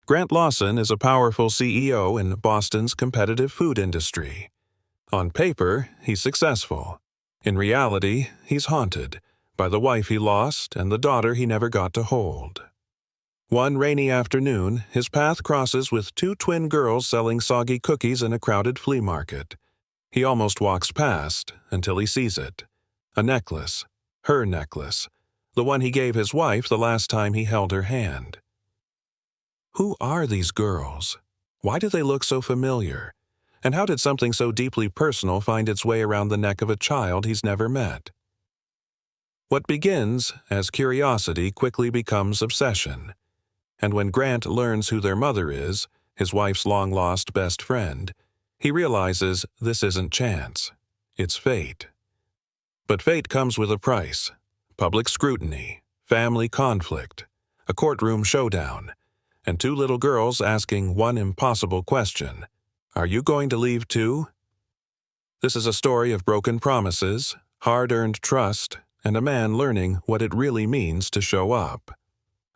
Grant Lawson is a powerful CEO in Boston's competitive food industry. On paper, he's successful. In reality, he's haunted by the wife he lost and the daughter he never got to hold. One rainy afternoon, his path crosses with two twin girls selling soggy cookies in a crowded flea market. He almost walks past until he sees it. A necklace. Her necklace. The one he gave his wife the last time he held her hand. Who are these girls? Why do they look so familiar? And how did something so deeply personal find its way around the neck of a child he's never met? What begins as curiosity quickly becomes obsession. And when Grant learns who their mother is, his wife's long-lost best friend, he realizes this isn't chance. It's fate. But fate comes with a price. Public scrutiny, family conflict, a courtroom showdown, and two little girls asking one impossible question. Are you going to leave too? This is a story of broken promises, hard-earned trust, and a man learning what it really means to show up.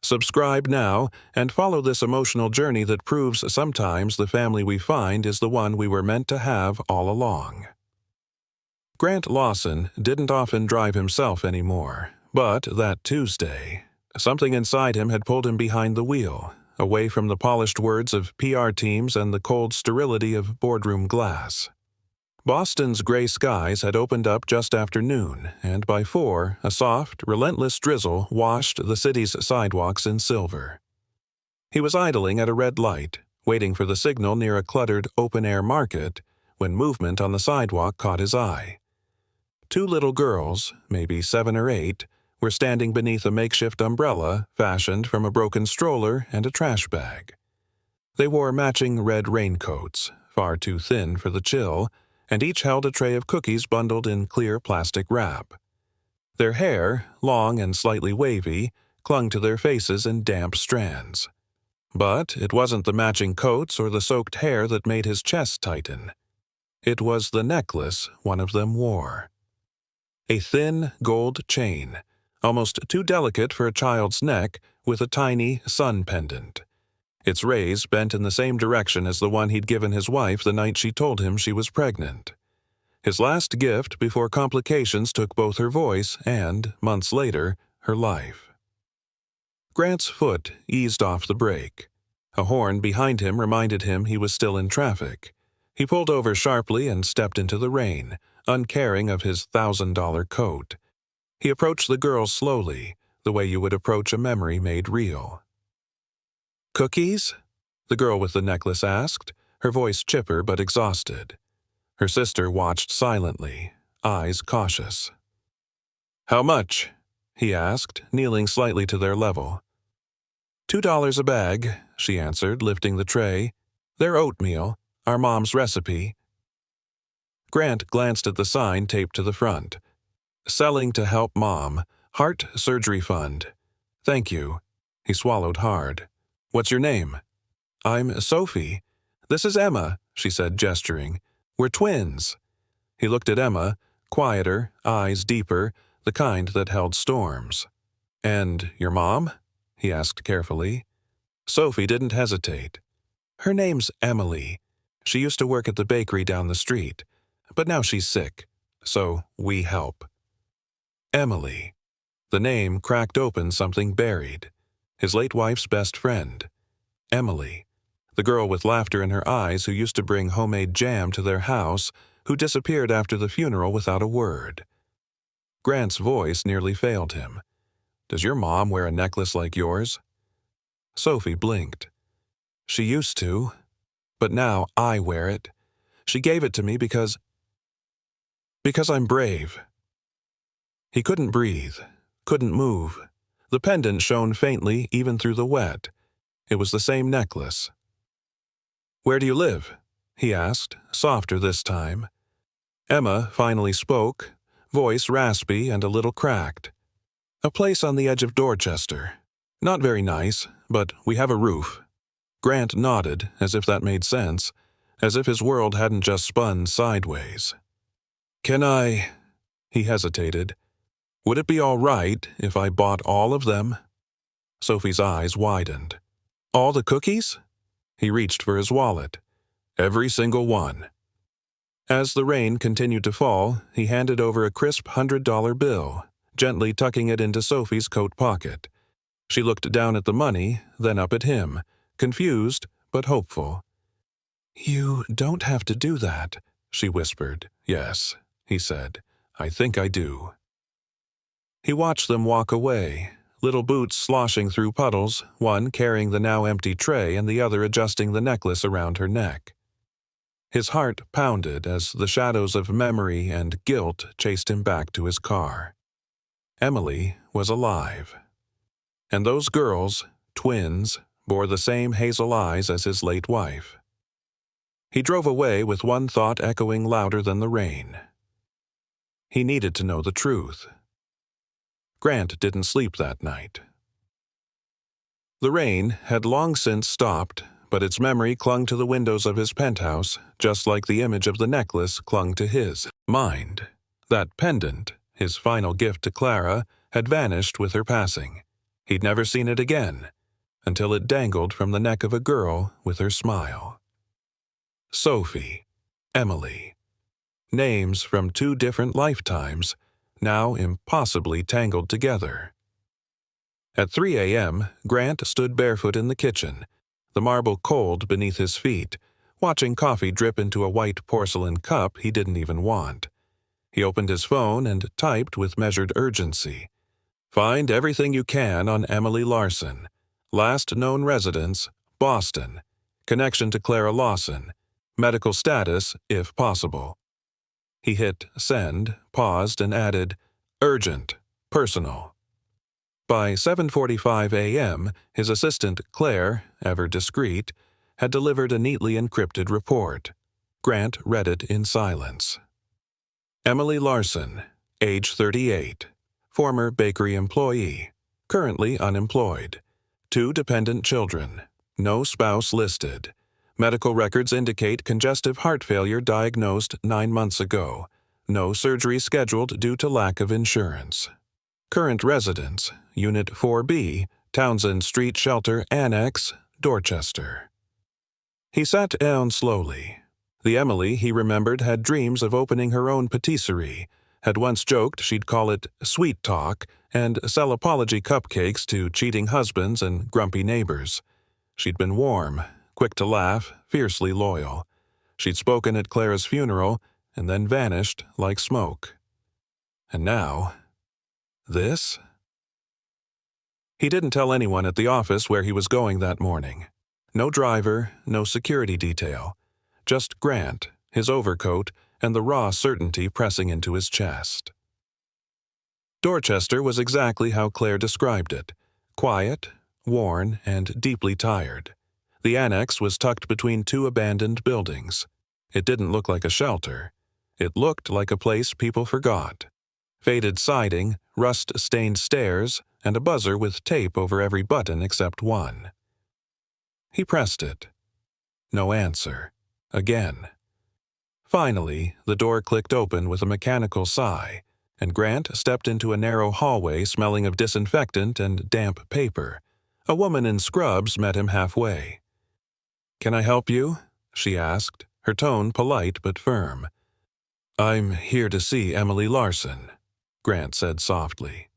Subscribe now and follow this emotional journey that proves sometimes the family we find is the one we were meant to have all along. Grant Lawson didn't often drive himself anymore, but that Tuesday, something inside him had pulled him behind the wheel, away from the polished words of PR teams and the cold sterility of boardroom glass. Boston's gray skies had opened up just after noon, and by 4, a soft, relentless drizzle washed the city's sidewalks in silver. He was idling at a red light, waiting for the signal near a cluttered open-air market, when movement on the sidewalk caught his eye. Two little girls, maybe 7 or 8, were standing beneath a makeshift umbrella fashioned from a broken stroller and a trash bag. They wore matching red raincoats, far too thin for the chill, and each held a tray of cookies bundled in clear plastic wrap. Their hair, long and slightly wavy, clung to their faces in damp strands. But it wasn't the matching coats or the soaked hair that made his chest tighten. It was the necklace one of them wore. A thin gold chain, almost too delicate for a child's neck, with a tiny sun pendant. Its rays bent in the same direction as the one he'd given his wife the night she told him she was pregnant. His last gift before complications took both her voice and, months later, her life. Grant's foot eased off the brake. A horn behind him reminded him he was still in traffic. He pulled over sharply and stepped into the rain, uncaring of his $1,000 coat. He approached the girls slowly, the way you would approach a memory made real. "Cookies?" the girl with the necklace asked, her voice chipper but exhausted. Her sister watched silently, eyes cautious. "How much?" he asked, kneeling slightly to their level. $2 a bag," she answered, lifting the tray. "They're oatmeal, our mom's recipe." Grant glanced at the sign taped to the front. "Selling to help Mom. Heart Surgery Fund." "Thank you." He swallowed hard. "What's your name?" "I'm Sophie. This is Emma," she said, gesturing. "We're twins." He looked at Emma, quieter, eyes deeper, the kind that held storms. "And your mom?" he asked carefully. Sophie didn't hesitate. "Her name's Emily. She used to work at the bakery down the street, but now she's sick, so we help." Emily. The name cracked open something buried. His late wife's best friend. Emily. The girl with laughter in her eyes who used to bring homemade jam to their house, who disappeared after the funeral without a word. Grant's voice nearly failed him. "Does your mom wear a necklace like yours?" Sophie blinked. "She used to, but now I wear it. She gave it to me because I'm brave." He couldn't breathe, couldn't move. The pendant shone faintly even through the wet. It was the same necklace. "Where do you live?" he asked, softer this time. Emma finally spoke, voice raspy and a little cracked. "A place on the edge of Dorchester. Not very nice, but we have a roof." Grant nodded, as if that made sense, as if his world hadn't just spun sideways. "Can I—" he hesitated. "Would it be all right if I bought all of them?" Sophie's eyes widened. All the cookies? He reached for his wallet. Every single one. As the rain continued to fall, he handed over a crisp $100 bill, gently tucking it into Sophie's coat pocket. She looked down at the money, then up at him, confused but hopeful. "You don't have to do that," she whispered. "Yes," he said. "I think I do." He watched them walk away, little boots sloshing through puddles, one carrying the now empty tray and the other adjusting the necklace around her neck. His heart pounded as the shadows of memory and guilt chased him back to his car. Emily was alive. And those girls, twins, bore the same hazel eyes as his late wife. He drove away with one thought echoing louder than the rain. He needed to know the truth. Grant didn't sleep that night. The rain had long since stopped, but its memory clung to the windows of his penthouse, just like the image of the necklace clung to his mind. That pendant, his final gift to Clara, had vanished with her passing. He'd never seen it again, until it dangled from the neck of a girl with her smile. Sophie, Emily. Names from two different lifetimes, now impossibly tangled together. At 3 a.m., Grant stood barefoot in the kitchen, the marble cold beneath his feet, watching coffee drip into a white porcelain cup he didn't even want. He opened his phone and typed with measured urgency. "Find everything you can on Emily Larson. Last known residence, Boston. Connection to Clara Lawson. Medical status, if possible." He hit send, paused, and added, "Urgent, personal." By 7:45 a.m., his assistant, Claire, ever discreet, had delivered a neatly encrypted report. Grant read it in silence. Emily Larson, age 38, former bakery employee, currently unemployed, 2 dependent children, no spouse listed. Medical records indicate congestive heart failure diagnosed 9 months ago. No surgery scheduled due to lack of insurance. Current residence, Unit 4B, Townsend Street Shelter Annex, Dorchester. He sat down slowly. The Emily he remembered had dreams of opening her own patisserie, had once joked she'd call it Sweet Talk, and sell apology cupcakes to cheating husbands and grumpy neighbors. She'd been warm, quick to laugh, fiercely loyal. She'd spoken at Clara's funeral and then vanished like smoke. And now, this? He didn't tell anyone at the office where he was going that morning. No driver, no security detail. Just Grant, his overcoat, and the raw certainty pressing into his chest. Dorchester was exactly how Claire described it. Quiet, worn, and deeply tired. The annex was tucked between 2 abandoned buildings. It didn't look like a shelter. It looked like a place people forgot. Faded siding, rust-stained stairs, and a buzzer with tape over every button except one. He pressed it. No answer. Again. Finally, the door clicked open with a mechanical sigh, and Grant stepped into a narrow hallway smelling of disinfectant and damp paper. A woman in scrubs met him halfway. "Can I help you?" she asked, her tone polite but firm. "I'm here to see Emily Larson," Grant said softly.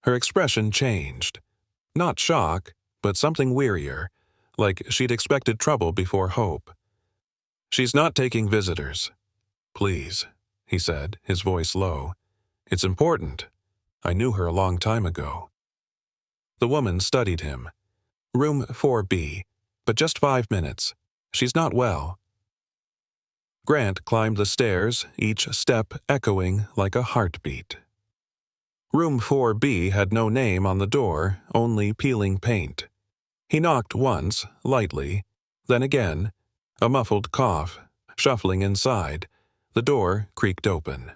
Her expression changed. Not shock, but something wearier, like she'd expected trouble before hope. "She's not taking visitors." "Please," he said, his voice low. "It's important. I knew her a long time ago." The woman studied him. "Room 4B, but just 5 minutes. She's not well." Grant climbed the stairs, each step echoing like a heartbeat. Room 4B had no name on the door, only peeling paint. He knocked once, lightly, then again. A muffled cough. Shuffling inside. The door creaked open.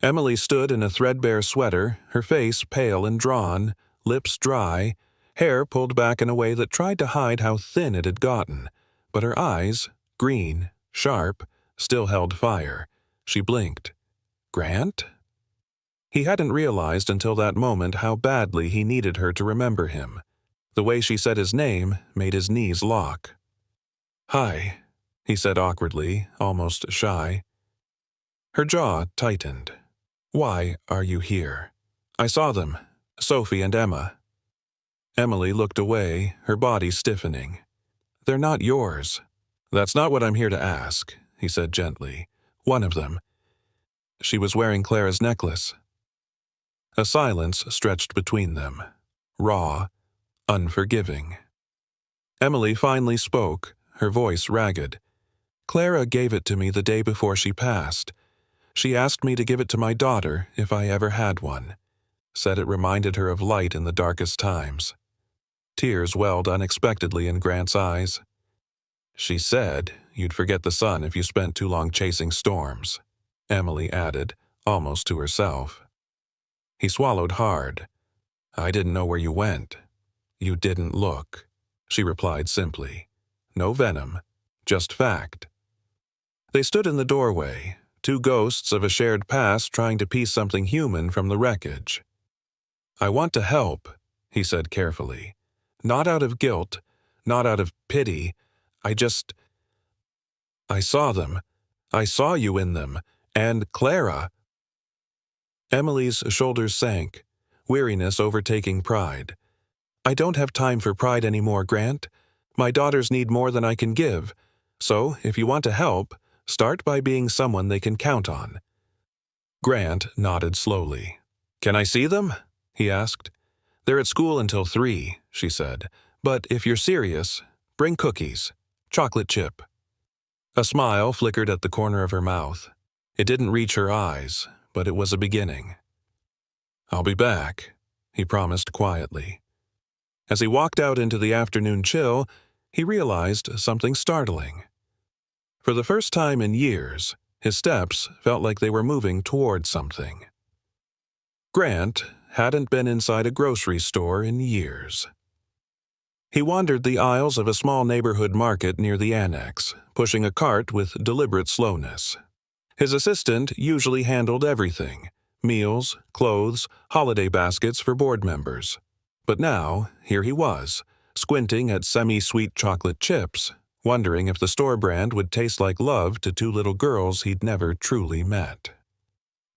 Emily stood in a threadbare sweater, her face pale and drawn, lips dry, hair pulled back in a way that tried to hide how thin it had gotten, but her eyes, green, sharp, still held fire. She blinked. Grant? He hadn't realized until that moment how badly he needed her to remember him. The way she said his name made his knees lock. "Hi," he said awkwardly, almost shy. Her jaw tightened. "Why are you here?" "I saw them, Sophie and Emma." Emily looked away, her body stiffening. "They're not yours." "That's not what I'm here to ask," he said gently. "One of them. She was wearing Clara's necklace." A silence stretched between them, raw, unforgiving. Emily finally spoke, her voice ragged. "Clara gave it to me the day before she passed. She asked me to give it to my daughter if I ever had one. Said it reminded her of light in the darkest times." Tears welled unexpectedly in Grant's eyes. "She said you'd forget the sun if you spent too long chasing storms," Emily added, almost to herself. He swallowed hard. "I didn't know where you went." "You didn't look," she replied simply. No venom, just fact. They stood in the doorway, two ghosts of a shared past trying to piece something human from the wreckage. "I want to help," he said carefully. "Not out of guilt, not out of pity. I saw them. I saw you in them. And Clara." Emily's shoulders sank, weariness overtaking pride. "I don't have time for pride anymore, Grant. My daughters need more than I can give. So, if you want to help, start by being someone they can count on." Grant nodded slowly. "Can I see them?" he asked. "They're at school until 3, she said. "But if you're serious, bring cookies. Chocolate chip." A smile flickered at the corner of her mouth. It didn't reach her eyes, but it was a beginning. "I'll be back," he promised quietly. As he walked out into the afternoon chill, he realized something startling. For the first time in years, his steps felt like they were moving toward something. Grant hadn't been inside a grocery store in years. He wandered the aisles of a small neighborhood market near the annex, pushing a cart with deliberate slowness. His assistant usually handled everything: meals, clothes, holiday baskets for board members. But now, here he was, squinting at semi-sweet chocolate chips, wondering if the store brand would taste like love to two little girls he'd never truly met.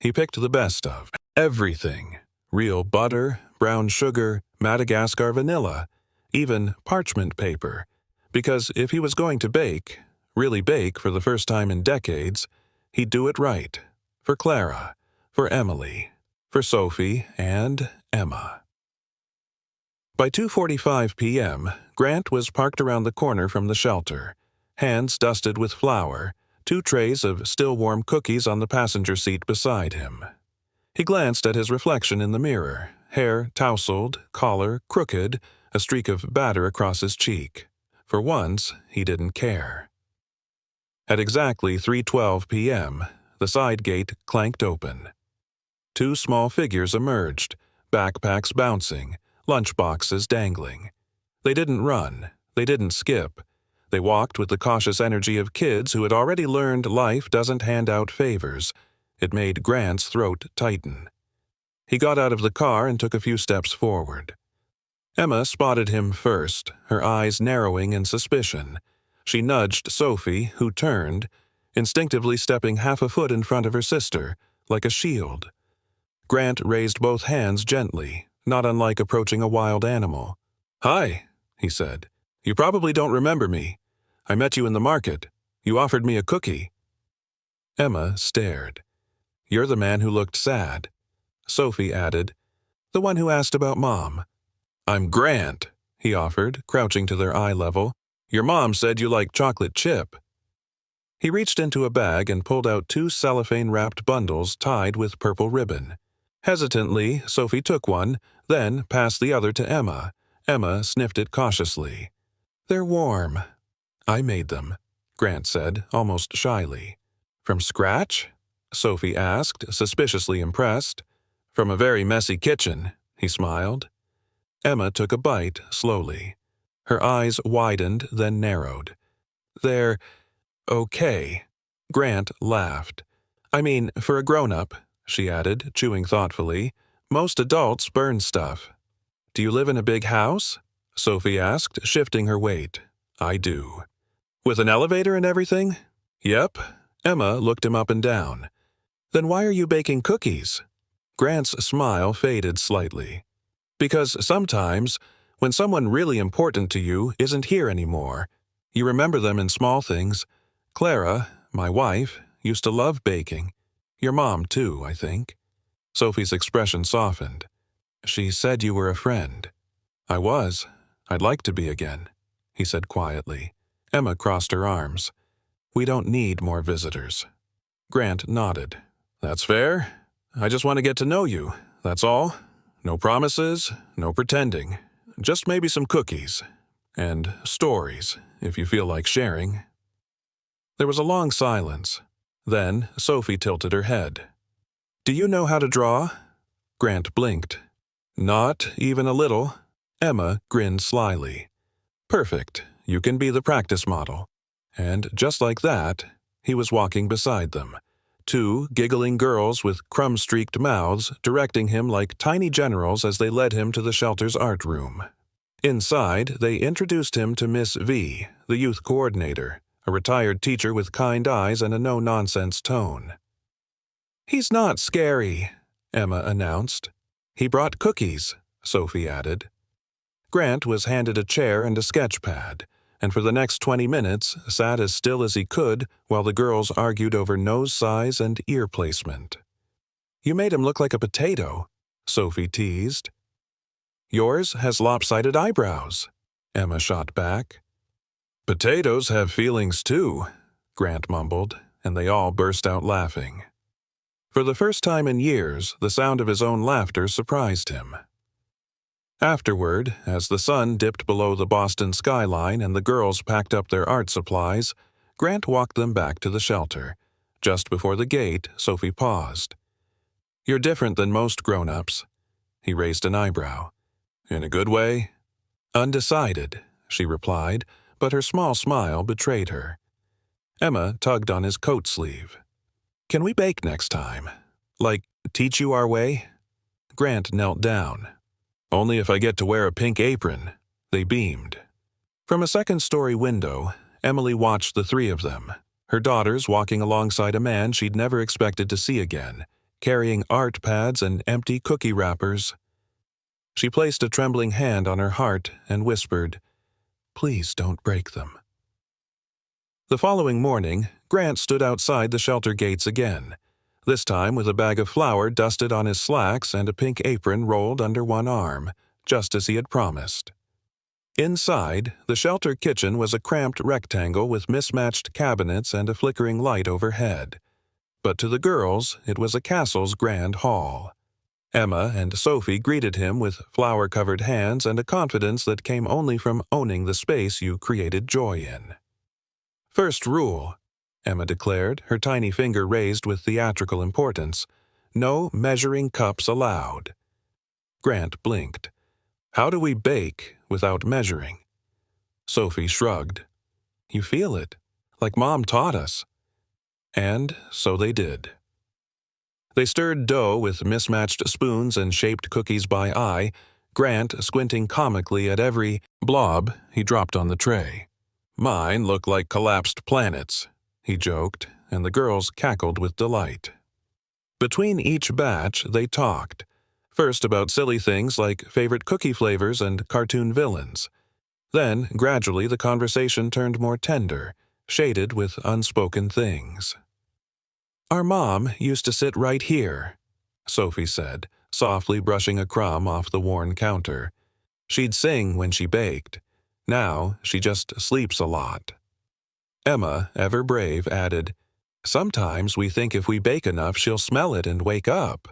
He picked the best of everything: real butter, brown sugar, Madagascar vanilla, even parchment paper, because if he was going to bake, really bake for the first time in decades, he'd do it right. For Clara, for Emily, for Sophie and Emma. By 2:45 p.m., Grant was parked around the corner from the shelter, hands dusted with flour, 2 trays of still-warm cookies on the passenger seat beside him. He glanced at his reflection in the mirror, hair tousled, collar crooked, a streak of batter across his cheek. For once, he didn't care. At exactly 3:12 p.m., the side gate clanked open. 2 small figures emerged, backpacks bouncing, lunchboxes dangling. They didn't run. They didn't skip. They walked with the cautious energy of kids who had already learned life doesn't hand out favors. It made Grant's throat tighten. He got out of the car and took a few steps forward. Emma spotted him first, her eyes narrowing in suspicion. She nudged Sophie, who turned, instinctively stepping half a foot in front of her sister, like a shield. Grant raised both hands gently, not unlike approaching a wild animal. "Hi," he said. "You probably don't remember me. I met you in the market. You offered me a cookie." Emma stared. "You're the man who looked sad." Sophie added, "The one who asked about Mom." "I'm Grant," he offered, crouching to their eye level. "Your mom said you like chocolate chip." He reached into a bag and pulled out 2 cellophane-wrapped bundles tied with purple ribbon. Hesitantly, Sophie took one, then passed the other to Emma. Emma sniffed it cautiously. "They're warm." "I made them," Grant said, almost shyly. "From scratch?" Sophie asked, suspiciously impressed. "From a very messy kitchen," he smiled. Emma took a bite, slowly. Her eyes widened, then narrowed. "They're okay." Grant laughed. "I mean, for a grown-up," she added, chewing thoughtfully. "Most adults burn stuff." "Do you live in a big house?" Sophie asked, shifting her weight. I do. With an elevator and everything? Yep. Emma looked him up and down. Then why are you baking cookies? Grant's smile faded slightly. Because sometimes, when someone really important to you isn't here anymore, you remember them in small things. Clara, my wife, used to love baking. Your mom, too, I think. Sophie's expression softened. She said you were a friend. I was. I'd like to be again, he said quietly. Emma crossed her arms. We don't need more visitors. Grant nodded. That's fair. I just want to get to know you, that's all. No promises, no pretending. Just maybe some cookies. And stories, if you feel like sharing. There was a long silence. Then Sophie tilted her head. Do you know how to draw? Grant blinked. Not even a little. Emma grinned slyly. Perfect. You can be the practice model. And just like that, he was walking beside them. Two giggling girls with crumb-streaked mouths directing him like tiny generals as they led him to the shelter's art room. Inside, they introduced him to Miss V, the youth coordinator, a retired teacher with kind eyes and a no-nonsense tone. He's not scary, Emma announced. He brought cookies, Sophie added. Grant was handed a chair and a sketch pad, and for the next 20 minutes sat as still as he could while the girls argued over nose size and ear placement. You made him look like a potato, Sophie teased. Yours has lopsided eyebrows, Emma shot back. Potatoes have feelings too, Grant mumbled, and they all burst out laughing. For the first time in years, the sound of his own laughter surprised him. Afterward, as the sun dipped below the Boston skyline and the girls packed up their art supplies, Grant walked them back to the shelter. Just before the gate, Sophie paused. You're different than most grown-ups. He raised an eyebrow. In a good way? Undecided, she replied, but her small smile betrayed her. Emma tugged on his coat sleeve. Can we bake next time? Like, teach you our way? Grant knelt down. Only if I get to wear a pink apron, they beamed. From a second-story window, Emily watched the three of them, her daughters walking alongside a man she'd never expected to see again, carrying art pads and empty cookie wrappers. She placed a trembling hand on her heart and whispered, Please don't break them. The following morning, Grant stood outside the shelter gates again, this time with a bag of flour dusted on his slacks and a pink apron rolled under one arm, just as he had promised. Inside, the shelter kitchen was a cramped rectangle with mismatched cabinets and a flickering light overhead. But to the girls, it was a castle's grand hall. Emma and Sophie greeted him with flour-covered hands and a confidence that came only from owning the space you created joy in. First rule, Emma declared, her tiny finger raised with theatrical importance. No measuring cups allowed. Grant blinked. How do we bake without measuring? Sophie shrugged. You feel it, like Mom taught us. And so they did. They stirred dough with mismatched spoons and shaped cookies by eye, Grant squinting comically at every blob he dropped on the tray. Mine look like collapsed planets, he joked, and the girls cackled with delight. Between each batch, they talked, first about silly things like favorite cookie flavors and cartoon villains. Then, gradually, the conversation turned more tender, shaded with unspoken things. Our mom used to sit right here, Sophie said, softly brushing a crumb off the worn counter. She'd sing when she baked. Now, she just sleeps a lot. Emma, ever brave, added, Sometimes we think if we bake enough she'll smell it and wake up.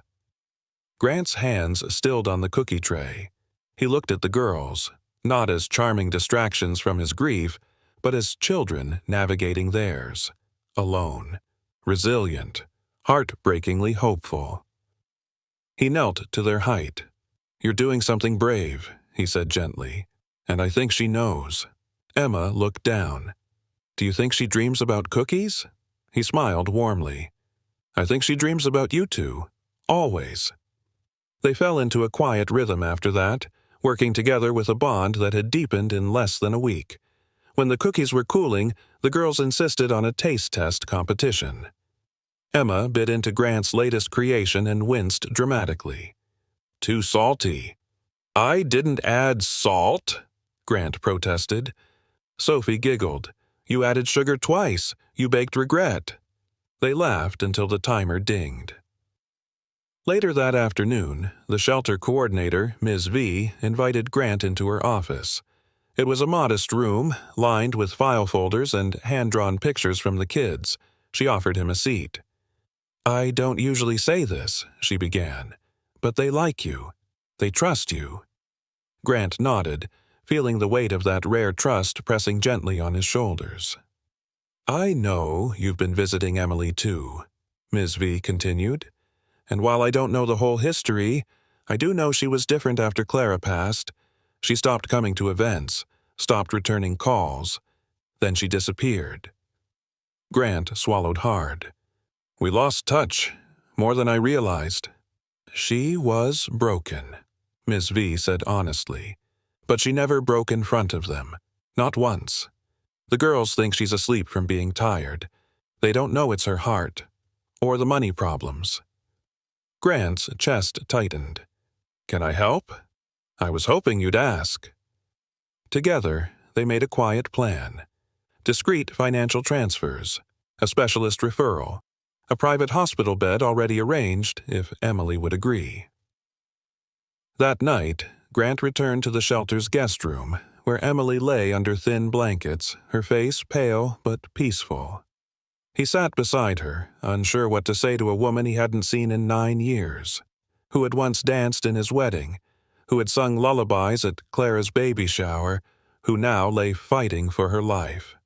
Grant's hands stilled on the cookie tray. He looked at the girls, not as charming distractions from his grief, but as children navigating theirs, alone, resilient, heartbreakingly hopeful. He knelt to their height. You're doing something brave, he said gently, and I think she knows. Emma looked down. Do you think she dreams about cookies? He smiled warmly. I think she dreams about you two, always. They fell into a quiet rhythm after that, working together with a bond that had deepened in less than a week. When the cookies were cooling, the girls insisted on a taste test competition. Emma bit into Grant's latest creation and winced dramatically. "Too salty." "I didn't add salt," Grant protested. Sophie giggled. "You added sugar twice. You baked regret." They laughed until the timer dinged. Later that afternoon, the shelter coordinator, Ms. V, invited Grant into her office. It was a modest room, lined with file folders and hand-drawn pictures from the kids. She offered him a seat. "I don't usually say this," she began, "but they like you. They trust you." Grant nodded, feeling the weight of that rare trust pressing gently on his shoulders. "I know you've been visiting Emily too," Ms. V continued. "And while I don't know the whole history, I do know she was different after Clara passed. She stopped coming to events, stopped returning calls. Then she disappeared." Grant swallowed hard. "We lost touch, more than I realized." "She was broken," Ms. V said honestly. "But she never broke in front of them. Not once. The girls think she's asleep from being tired. They don't know it's her heart. Or the money problems." Grant's chest tightened. "Can I help? I was hoping you'd ask." Together, they made a quiet plan. Discreet financial transfers, a specialist referral, a private hospital bed already arranged if Emily would agree. That night, Grant returned to the shelter's guest room, where Emily lay under thin blankets, her face pale but peaceful. He sat beside her, unsure what to say to a woman he hadn't seen in 9 years, who had once danced in his wedding, who had sung lullabies at Clara's baby shower, who now lay fighting for her life.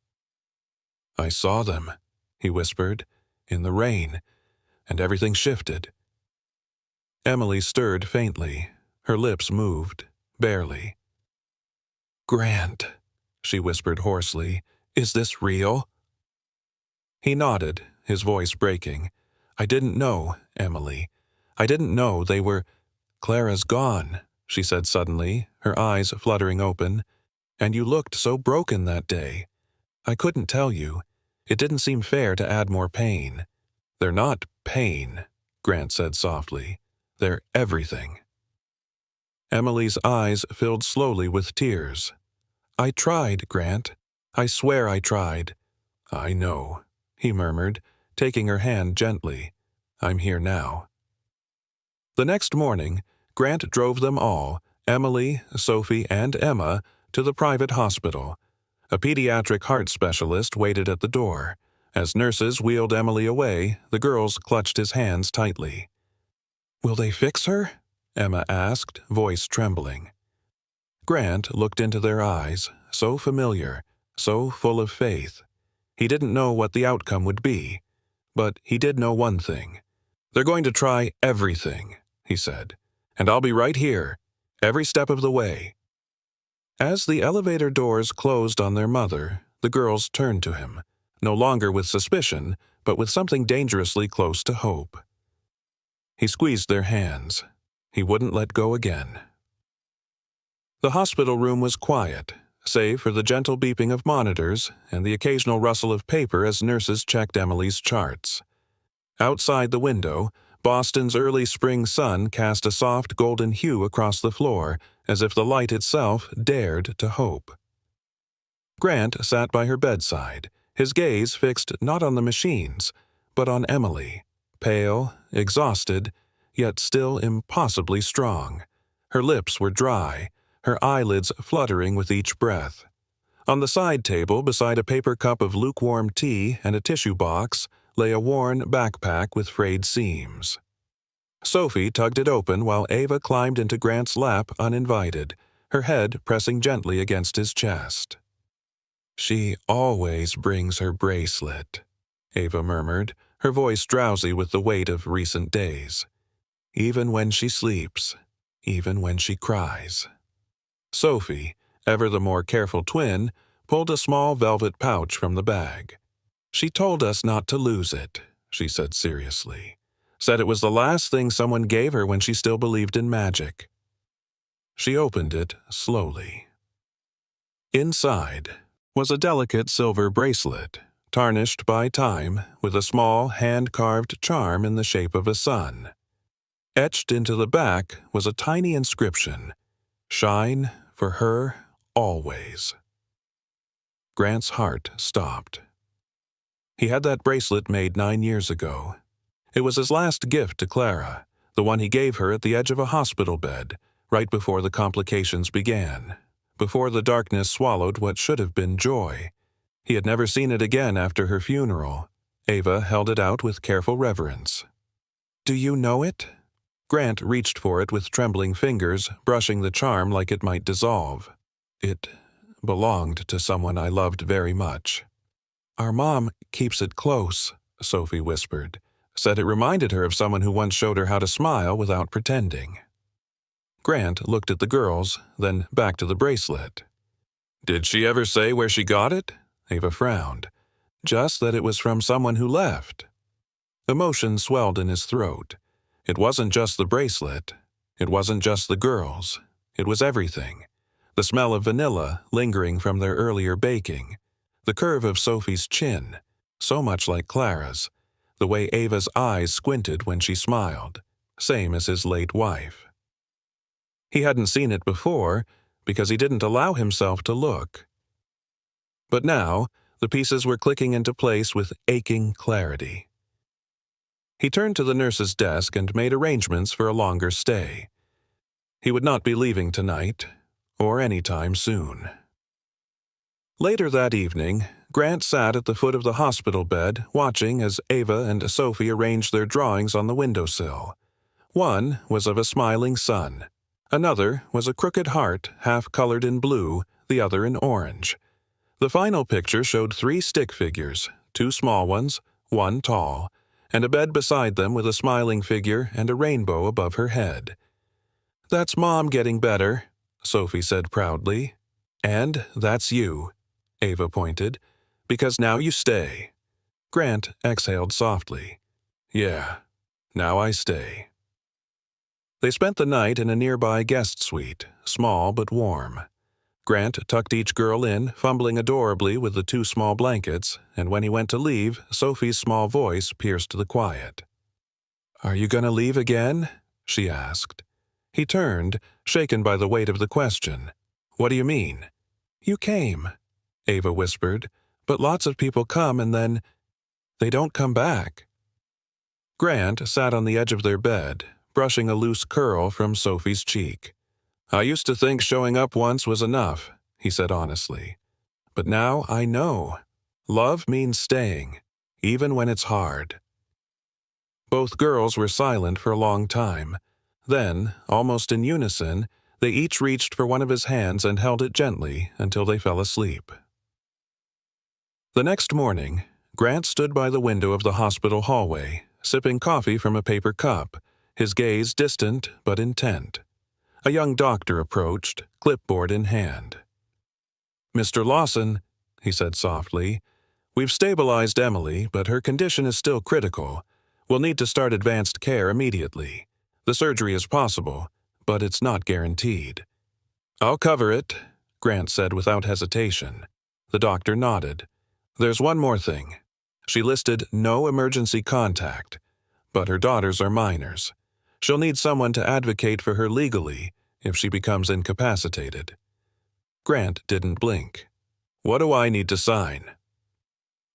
"I saw them," he whispered, "in the rain, and everything shifted." Emily stirred faintly. Her lips moved, barely. "Grant," she whispered hoarsely, "is this real?" He nodded, his voice breaking. "I didn't know, Emily. I didn't know they were—" "Clara's gone," she said suddenly, her eyes fluttering open. "And you looked so broken that day. I couldn't tell you. It didn't seem fair to add more pain." "They're not pain," Grant said softly. "They're everything." Emily's eyes filled slowly with tears. "I tried, Grant. I swear I tried." "I know," he murmured, taking her hand gently. "I'm here now." The next morning, Grant drove them all, Emily, Sophie, and Emma, to the private hospital. A pediatric heart specialist waited at the door. As nurses wheeled Emily away, the girls clutched his hands tightly. "Will they fix her?" Emma asked, voice trembling. Grant looked into their eyes, so familiar, so full of faith. He didn't know what the outcome would be, but he did know one thing. "They're going to try everything," he said, "and I'll be right here, every step of the way." As the elevator doors closed on their mother, the girls turned to him, no longer with suspicion, but with something dangerously close to hope. He squeezed their hands. He wouldn't let go again. The hospital room was quiet, save for the gentle beeping of monitors and the occasional rustle of paper as nurses checked Emily's charts. Outside the window, Boston's early spring sun cast a soft golden hue across the floor, as if the light itself dared to hope. Grant sat by her bedside, his gaze fixed not on the machines, but on Emily, pale, exhausted, yet still impossibly strong. Her lips were dry, her eyelids fluttering with each breath. On the side table, beside a paper cup of lukewarm tea and a tissue box, lay a worn backpack with frayed seams. Sophie tugged it open while Ava climbed into Grant's lap uninvited, her head pressing gently against his chest. "She always brings her bracelet," Ava murmured, her voice drowsy with the weight of recent days. "Even when she sleeps, even when she cries." Sophie, ever the more careful twin, pulled a small velvet pouch from the bag. "She told us not to lose it," she said seriously. "Said it was the last thing someone gave her when she still believed in magic." She opened it slowly. Inside was a delicate silver bracelet, tarnished by time, with a small hand-carved charm in the shape of a sun. Etched into the back was a tiny inscription, "Shine for her always." Grant's heart stopped. He had that bracelet made 9 years ago. It was his last gift to Clara, the one he gave her at the edge of a hospital bed, right before the complications began, before the darkness swallowed what should have been joy. He had never seen it again after her funeral. Ava held it out with careful reverence. "Do you know it?" Grant reached for it with trembling fingers, brushing the charm like it might dissolve. "It belonged to someone I loved very much." "Our mom keeps it close," Sophie whispered. Said it reminded her of someone who once showed her how to smile without pretending. Grant looked at the girls, then back to the bracelet. "Did she ever say where she got it?" Ava frowned. "Just that it was from someone who left." Emotion swelled in his throat. It wasn't just the bracelet. It wasn't just the girls. It was everything. The smell of vanilla lingering from their earlier baking. The curve of Sophie's chin, so much like Clara's. The way Ava's eyes squinted when she smiled, same as his late wife. He hadn't seen it before because he didn't allow himself to look. But now, the pieces were clicking into place with aching clarity. He turned to the nurse's desk and made arrangements for a longer stay. He would not be leaving tonight, or any time soon. Later that evening, Grant sat at the foot of the hospital bed, watching as Ava and Sophie arranged their drawings on the windowsill. One was of a smiling sun. Another was a crooked heart, half-colored in blue, the other in orange. The final picture showed 3 stick figures, 2 small ones, 1 tall, and a bed beside them with a smiling figure and a rainbow above her head. "That's Mom getting better," Sophie said proudly. "And that's you," Ava pointed, "because now you stay." Grant exhaled softly. "Yeah, now I stay." They spent the night in a nearby guest suite, small but warm. Grant tucked each girl in, fumbling adorably with the 2 small blankets, and when he went to leave, Sophie's small voice pierced the quiet. "Are you going to leave again?" she asked. He turned, shaken by the weight of the question. "What do you mean?" "You came," Ava whispered, "but lots of people come and then they don't come back." Grant sat on the edge of their bed, brushing a loose curl from Sophie's cheek. "I used to think showing up once was enough," he said honestly. "But now I know. Love means staying, even when it's hard." Both girls were silent for a long time. Then, almost in unison, they each reached for one of his hands and held it gently until they fell asleep. The next morning, Grant stood by the window of the hospital hallway, sipping coffee from a paper cup, his gaze distant but intent. A young doctor approached, clipboard in hand. "Mr. Lawson," he said softly, "we've stabilized Emily, but her condition is still critical. We'll need to start advanced care immediately. The surgery is possible, but it's not guaranteed." "I'll cover it," Grant said without hesitation. The doctor nodded. "There's one more thing. She listed no emergency contact, but her daughters are minors. She'll need someone to advocate for her legally if she becomes incapacitated." Grant didn't blink. "What do I need to sign?"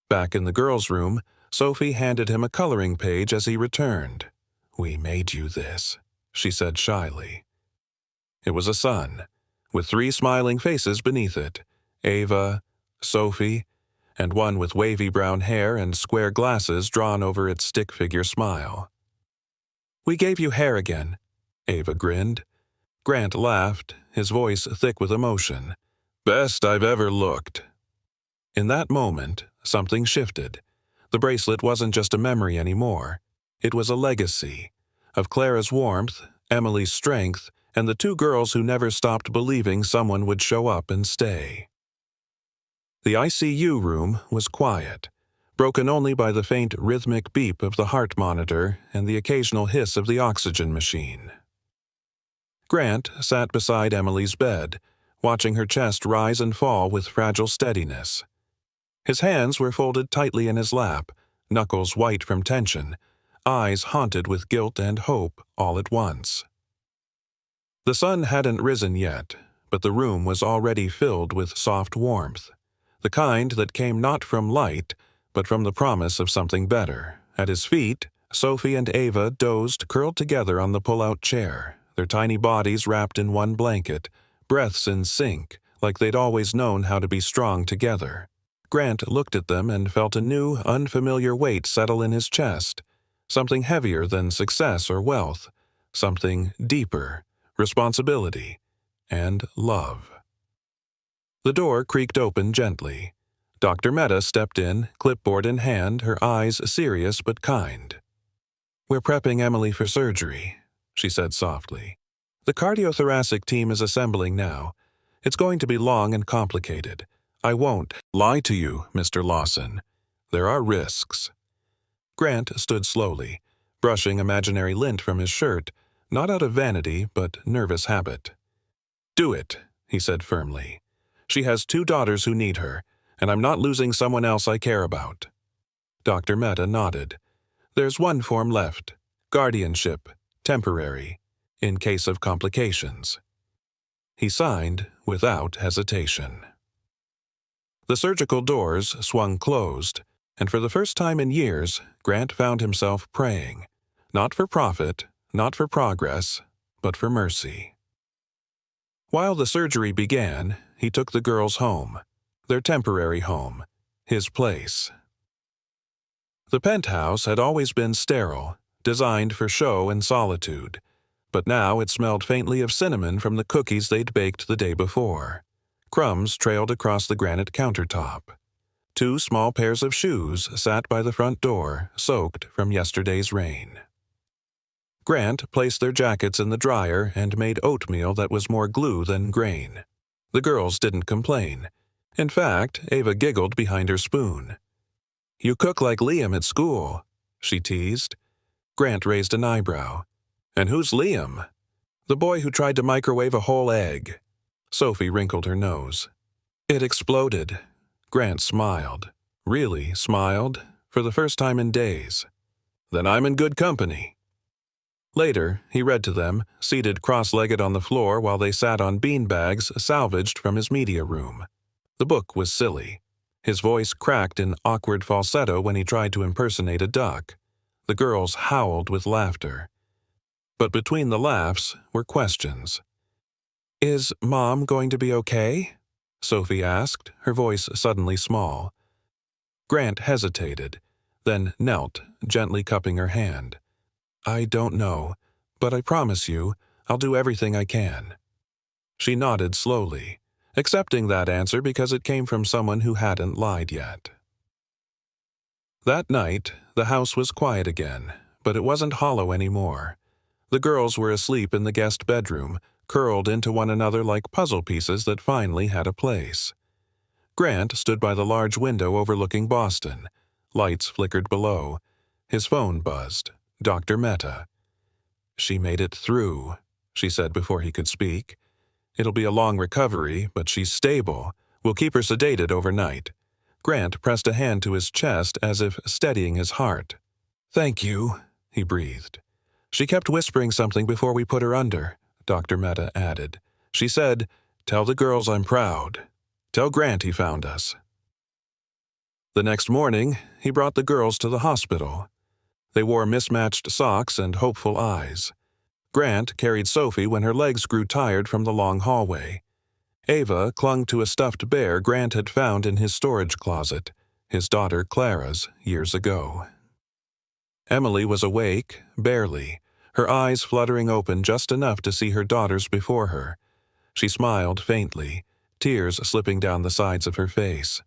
Back in the girls' room, Sophie handed him a coloring page as he returned. "We made you this," she said shyly. It was a sun, with 3 smiling faces beneath it, Ava, Sophie, and one with wavy brown hair and square glasses drawn over its stick-figure smile. "We gave you hair again," Ava grinned. Grant laughed, his voice thick with emotion. "Best I've ever looked." In that moment, something shifted. The bracelet wasn't just a memory anymore. It was a legacy of Clara's warmth, Emily's strength, and the 2 girls who never stopped believing someone would show up and stay. The ICU room was quiet, broken only by the faint rhythmic beep of the heart monitor and the occasional hiss of the oxygen machine. Grant sat beside Emily's bed, watching her chest rise and fall with fragile steadiness. His hands were folded tightly in his lap, knuckles white from tension, eyes haunted with guilt and hope all at once. The sun hadn't risen yet, but the room was already filled with soft warmth, the kind that came not from light, but from the promise of something better. At his feet, Sophie and Ava dozed curled together on the pull-out chair, their tiny bodies wrapped in one blanket, breaths in sync, like they'd always known how to be strong together. Grant looked at them and felt a new, unfamiliar weight settle in his chest, something heavier than success or wealth, something deeper, responsibility, and love. The door creaked open gently. Dr. Mehta stepped in, clipboard in hand, her eyes serious but kind. "We're prepping Emily for surgery," she said softly. "The cardiothoracic team is assembling now. It's going to be long and complicated. I won't lie to you, Mr. Lawson. There are risks." Grant stood slowly, brushing imaginary lint from his shirt, not out of vanity but nervous habit. "Do it," he said firmly. "She has 2 daughters who need her, and I'm not losing someone else I care about." Dr. Mehta nodded. "There's one form left, guardianship, temporary, in case of complications." He signed without hesitation. The surgical doors swung closed, and for the first time in years, Grant found himself praying, not for profit, not for progress, but for mercy. While the surgery began, he took the girls home, their temporary home, his place. The penthouse had always been sterile, designed for show and solitude, but now it smelled faintly of cinnamon from the cookies they'd baked the day before. Crumbs trailed across the granite countertop. 2 small pairs of shoes sat by the front door, soaked from yesterday's rain. Grant placed their jackets in the dryer and made oatmeal that was more glue than grain. The girls didn't complain. In fact, Ava giggled behind her spoon. "You cook like Liam at school," she teased. Grant raised an eyebrow. "And who's Liam?" "The boy who tried to microwave a whole egg." Sophie wrinkled her nose. "It exploded." Grant smiled. Really smiled, for the first time in days. "Then I'm in good company." Later, he read to them, seated cross-legged on the floor while they sat on beanbags salvaged from his media room. The book was silly. His voice cracked in awkward falsetto when he tried to impersonate a duck. The girls howled with laughter. But between the laughs were questions. "Is Mom going to be okay?" Sophie asked, her voice suddenly small. Grant hesitated, then knelt, gently cupping her hand. "I don't know, but I promise you, I'll do everything I can." She nodded slowly, accepting that answer because it came from someone who hadn't lied yet. That night, the house was quiet again, but it wasn't hollow anymore. The girls were asleep in the guest bedroom, curled into one another like puzzle pieces that finally had a place. Grant stood by the large window overlooking Boston. Lights flickered below. His phone buzzed. Dr. Mehta. "She made it through," she said before he could speak. "It'll be a long recovery, but she's stable. We'll keep her sedated overnight." Grant pressed a hand to his chest as if steadying his heart. "Thank you," he breathed. "She kept whispering something before we put her under," Dr. Mehta added. "She said, 'Tell the girls I'm proud. Tell Grant he found us.'" The next morning, he brought the girls to the hospital. They wore mismatched socks and hopeful eyes. Grant carried Sophie when her legs grew tired from the long hallway. Ava clung to a stuffed bear Grant had found in his storage closet, his daughter Clara's, years ago. Emily was awake, barely, her eyes fluttering open just enough to see her daughters before her. She smiled faintly, tears slipping down the sides of her face.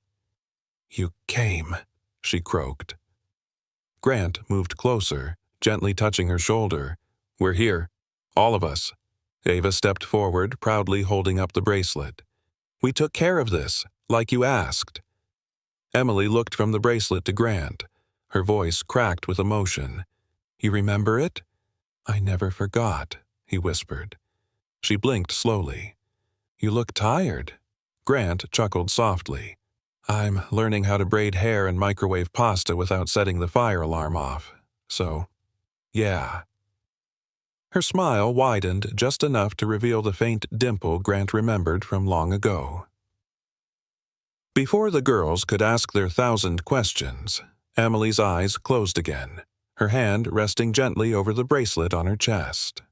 "You came," she croaked. Grant moved closer, gently touching her shoulder. "We're here. All of us." Ava stepped forward, proudly holding up the bracelet. "We took care of this, like you asked." Emily looked from the bracelet to Grant. Her voice cracked with emotion. "You remember it?" "I never forgot," he whispered. She blinked slowly. "You look tired." Grant chuckled softly. "I'm learning how to braid hair and microwave pasta without setting the fire alarm off. So, yeah." Her smile widened just enough to reveal the faint dimple Grant remembered from long ago. Before the girls could ask their 1,000 questions, Emily's eyes closed again, her hand resting gently over the bracelet on her chest.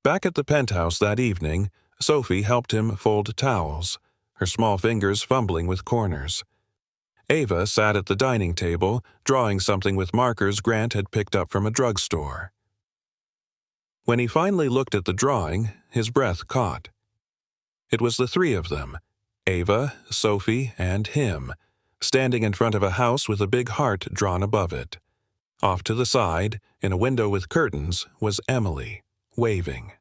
Back at the penthouse that evening, Sophie helped him fold towels, her small fingers fumbling with corners. Ava sat at the dining table, drawing something with markers Grant had picked up from a drugstore. When he finally looked at the drawing, his breath caught. It was the three of them, Ava, Sophie, and him, standing in front of a house with a big heart drawn above it. Off to the side, in a window with curtains, was Emily, waving.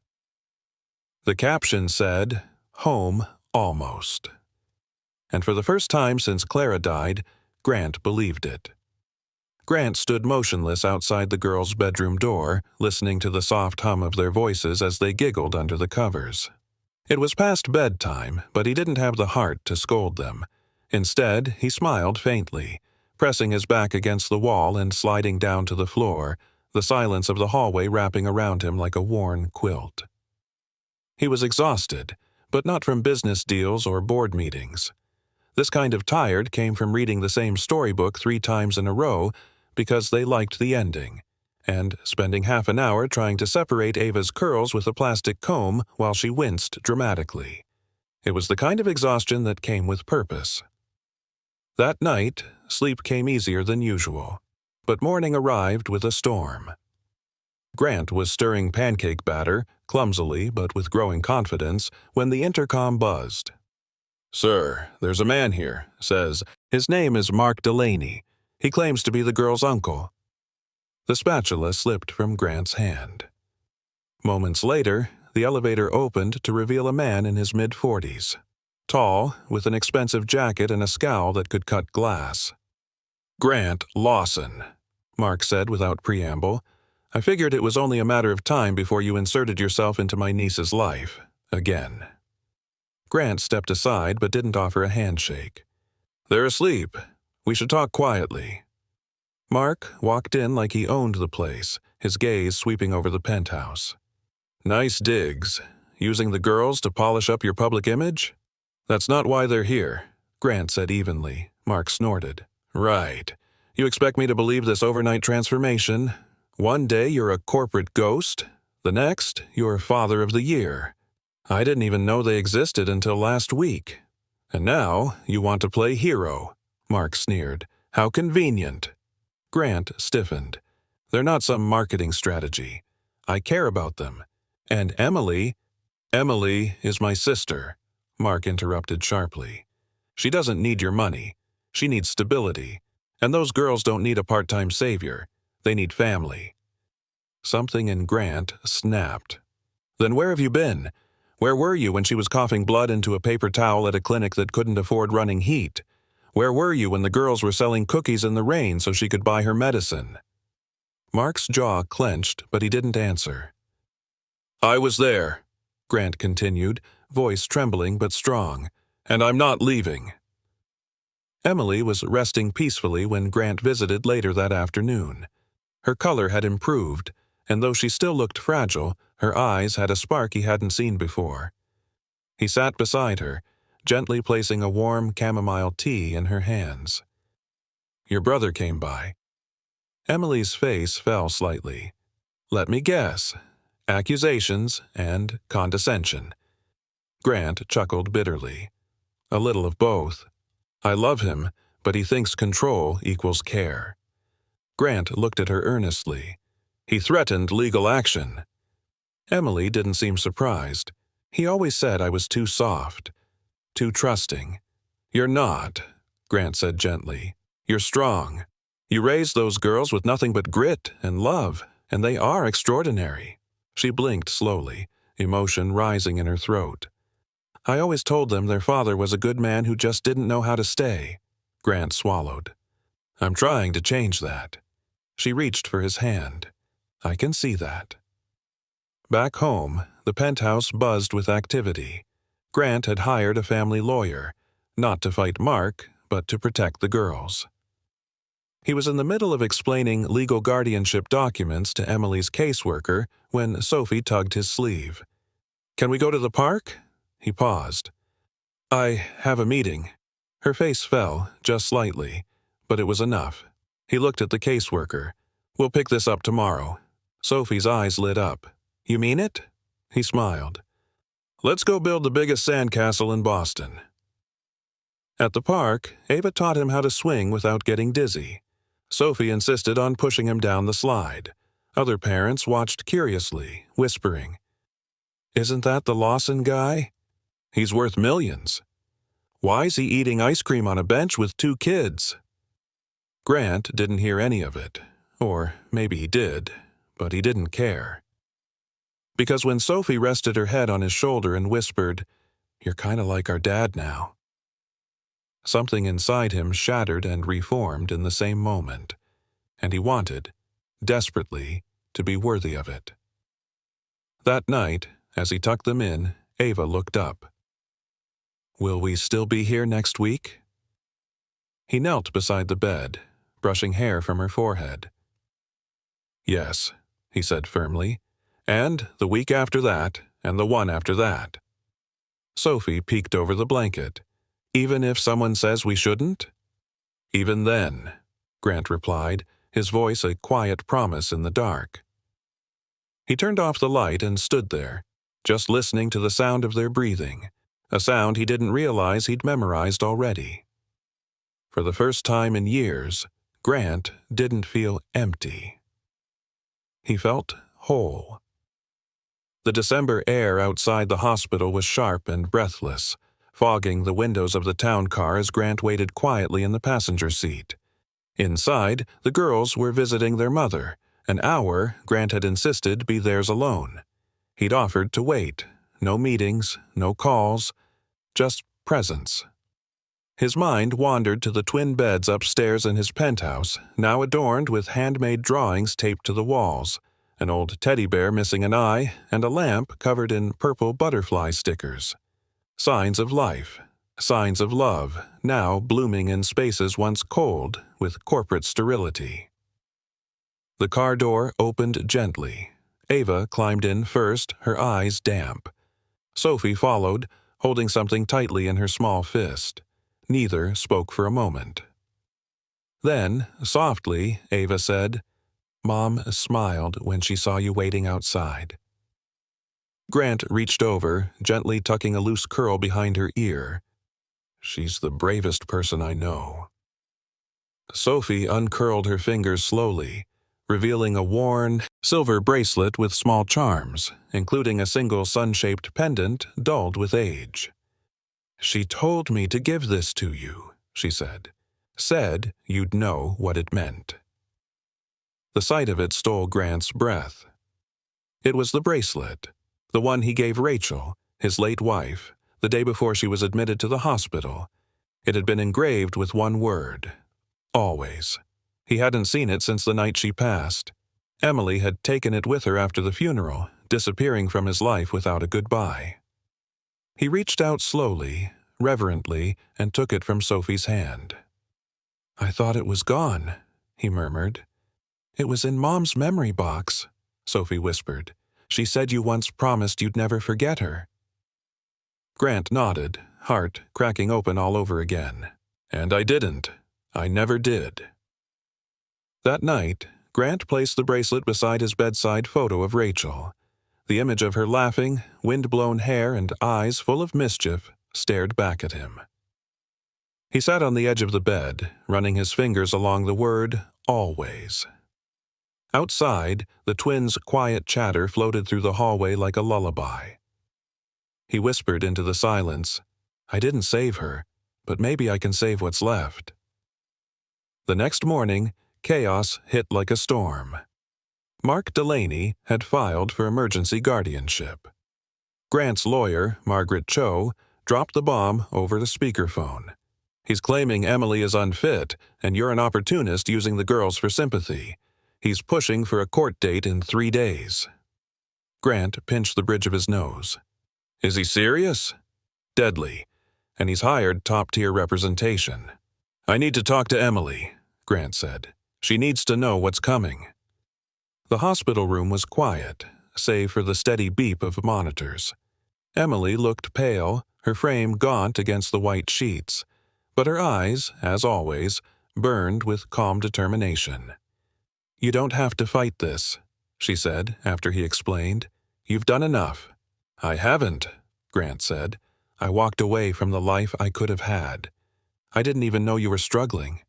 The caption said, "Home, almost." And for the first time since Clara died, Grant believed it. Grant stood motionless outside the girls' bedroom door, listening to the soft hum of their voices as they giggled under the covers. It was past bedtime, but he didn't have the heart to scold them. Instead, he smiled faintly, pressing his back against the wall and sliding down to the floor, the silence of the hallway wrapping around him like a worn quilt. He was exhausted, but not from business deals or board meetings. This kind of tired came from reading the same storybook 3 times in a row because they liked the ending, and spending half an hour trying to separate Ava's curls with a plastic comb while she winced dramatically. It was the kind of exhaustion that came with purpose. That night, sleep came easier than usual, but morning arrived with a storm. Grant was stirring pancake batter, clumsily but with growing confidence, when the intercom buzzed. "Sir, there's a man here, says his name is Mark Delaney. He claims to be the girl's uncle." The spatula slipped from Grant's hand. Moments later, the elevator opened to reveal a man in his mid-40s, tall, with an expensive jacket and a scowl that could cut glass. "Grant Lawson," Mark said without preamble. "I figured it was only a matter of time before you inserted yourself into my niece's life, again." Grant stepped aside but didn't offer a handshake. "They're asleep. We should talk quietly." Mark walked in like he owned the place, his gaze sweeping over the penthouse. "Nice digs. Using the girls to polish up your public image?" "That's not why they're here," Grant said evenly. Mark snorted. "Right. You expect me to believe this overnight transformation? One day you're a corporate ghost, the next you're Father of the Year. I didn't even know they existed until last week. And now you want to play hero," Mark sneered. "How convenient." Grant stiffened. "They're not some marketing strategy. I care about them. And Emily—" "Emily is my sister," Mark interrupted sharply. "She doesn't need your money. She needs stability. And those girls don't need a part-time savior. They need family." Something in Grant snapped. "Then where have you been? Where were you when she was coughing blood into a paper towel at a clinic that couldn't afford running heat? Where were you when the girls were selling cookies in the rain so she could buy her medicine?" Mark's jaw clenched, but he didn't answer. "I was there," Grant continued, voice trembling but strong, "and I'm not leaving." Emily was resting peacefully when Grant visited later that afternoon. Her color had improved, and though she still looked fragile, her eyes had a spark he hadn't seen before. He sat beside her, gently placing a warm chamomile tea in her hands. "Your brother came by." Emily's face fell slightly. "Let me guess. Accusations and condescension." Grant chuckled bitterly. "A little of both. I love him, but he thinks control equals care." Grant looked at her earnestly. "He threatened legal action." Emily didn't seem surprised. "He always said I was too soft, too trusting." "You're not," Grant said gently. "You're strong. You raised those girls with nothing but grit and love, and they are extraordinary." She blinked slowly, emotion rising in her throat. "I always told them their father was a good man who just didn't know how to stay." Grant swallowed. "I'm trying to change that." She reached for his hand. "I can see that." Back home, the penthouse buzzed with activity. Grant had hired a family lawyer, not to fight Mark, but to protect the girls. He was in the middle of explaining legal guardianship documents to Emily's caseworker when Sophie tugged his sleeve. "Can we go to the park?" He paused. "I have a meeting." Her face fell, just slightly, but it was enough. He looked at the caseworker. "We'll pick this up tomorrow." Sophie's eyes lit up. "You mean it?" He smiled. "Let's go build the biggest sandcastle in Boston." At the park, Ava taught him how to swing without getting dizzy. Sophie insisted on pushing him down the slide. Other parents watched curiously, whispering, "Isn't that the Lawson guy? He's worth millions. Why's he eating ice cream on a bench with 2 kids?" Grant didn't hear any of it. Or maybe he did, but he didn't care. Because when Sophie rested her head on his shoulder and whispered, "You're kind of like our dad now," something inside him shattered and reformed in the same moment, and he wanted, desperately, to be worthy of it. That night, as he tucked them in, Ava looked up. "Will we still be here next week?" He knelt beside the bed, brushing hair from her forehead. "Yes," he said firmly, "and the week after that, and the one after that." Sophie peeked over the blanket. "Even if someone says we shouldn't?" "Even then," Grant replied, his voice a quiet promise in the dark. He turned off the light and stood there, just listening to the sound of their breathing, a sound he didn't realize he'd memorized already. For the first time in years, Grant didn't feel empty. He felt whole. The December air outside the hospital was sharp and breathless, fogging the windows of the town car as Grant waited quietly in the passenger seat. Inside, the girls were visiting their mother, an hour Grant had insisted be theirs alone. He'd offered to wait. No meetings, no calls, just presence. His mind wandered to the twin beds upstairs in his penthouse, now adorned with handmade drawings taped to the walls, an old teddy bear missing an eye, and a lamp covered in purple butterfly stickers. Signs of life, signs of love, now blooming in spaces once cold with corporate sterility. The car door opened gently. Ava climbed in first, her eyes damp. Sophie followed, holding something tightly in her small fist. Neither spoke for a moment. Then, softly, Ava said, "Mom smiled when she saw you waiting outside." Grant reached over, gently tucking a loose curl behind her ear. "She's the bravest person I know." Sophie uncurled her fingers slowly, revealing a worn, silver bracelet with small charms, including a single sun-shaped pendant dulled with age. "She told me to give this to you," she said. "Said you'd know what it meant." The sight of it stole Grant's breath. It was the bracelet, the one he gave Rachel, his late wife, the day before she was admitted to the hospital. It had been engraved with one word: always. He hadn't seen it since the night she passed. Emily had taken it with her after the funeral, disappearing from his life without a goodbye. He reached out slowly, reverently, and took it from Sophie's hand. "I thought it was gone," he murmured. "It was in Mom's memory box," Sophie whispered. "She said you once promised you'd never forget her." Grant nodded, heart cracking open all over again. "And I didn't. I never did." That night, Grant placed the bracelet beside his bedside photo of Rachel. The image of her laughing, wind-blown hair and eyes full of mischief stared back at him. He sat on the edge of the bed, running his fingers along the word always. Outside, the twins' quiet chatter floated through the hallway like a lullaby. He whispered into the silence, "I didn't save her, but maybe I can save what's left." The next morning, chaos hit like a storm. Mark Delaney had filed for emergency guardianship. Grant's lawyer, Margaret Cho, dropped the bomb over the speakerphone. "He's claiming Emily is unfit, and you're an opportunist using the girls for sympathy. He's pushing for a court date in 3 days." Grant pinched the bridge of his nose. Is he serious? Deadly. And he's hired top-tier representation. I need to talk to Emily, Grant said. She needs to know what's coming. The hospital room was quiet, save for the steady beep of monitors. Emily looked pale, her frame gaunt against the white sheets, but her eyes, as always, burned with calm determination. You don't have to fight this, she said after he explained. You've done enough. I haven't, Grant said. I walked away from the life I could have had. I didn't even know you were struggling.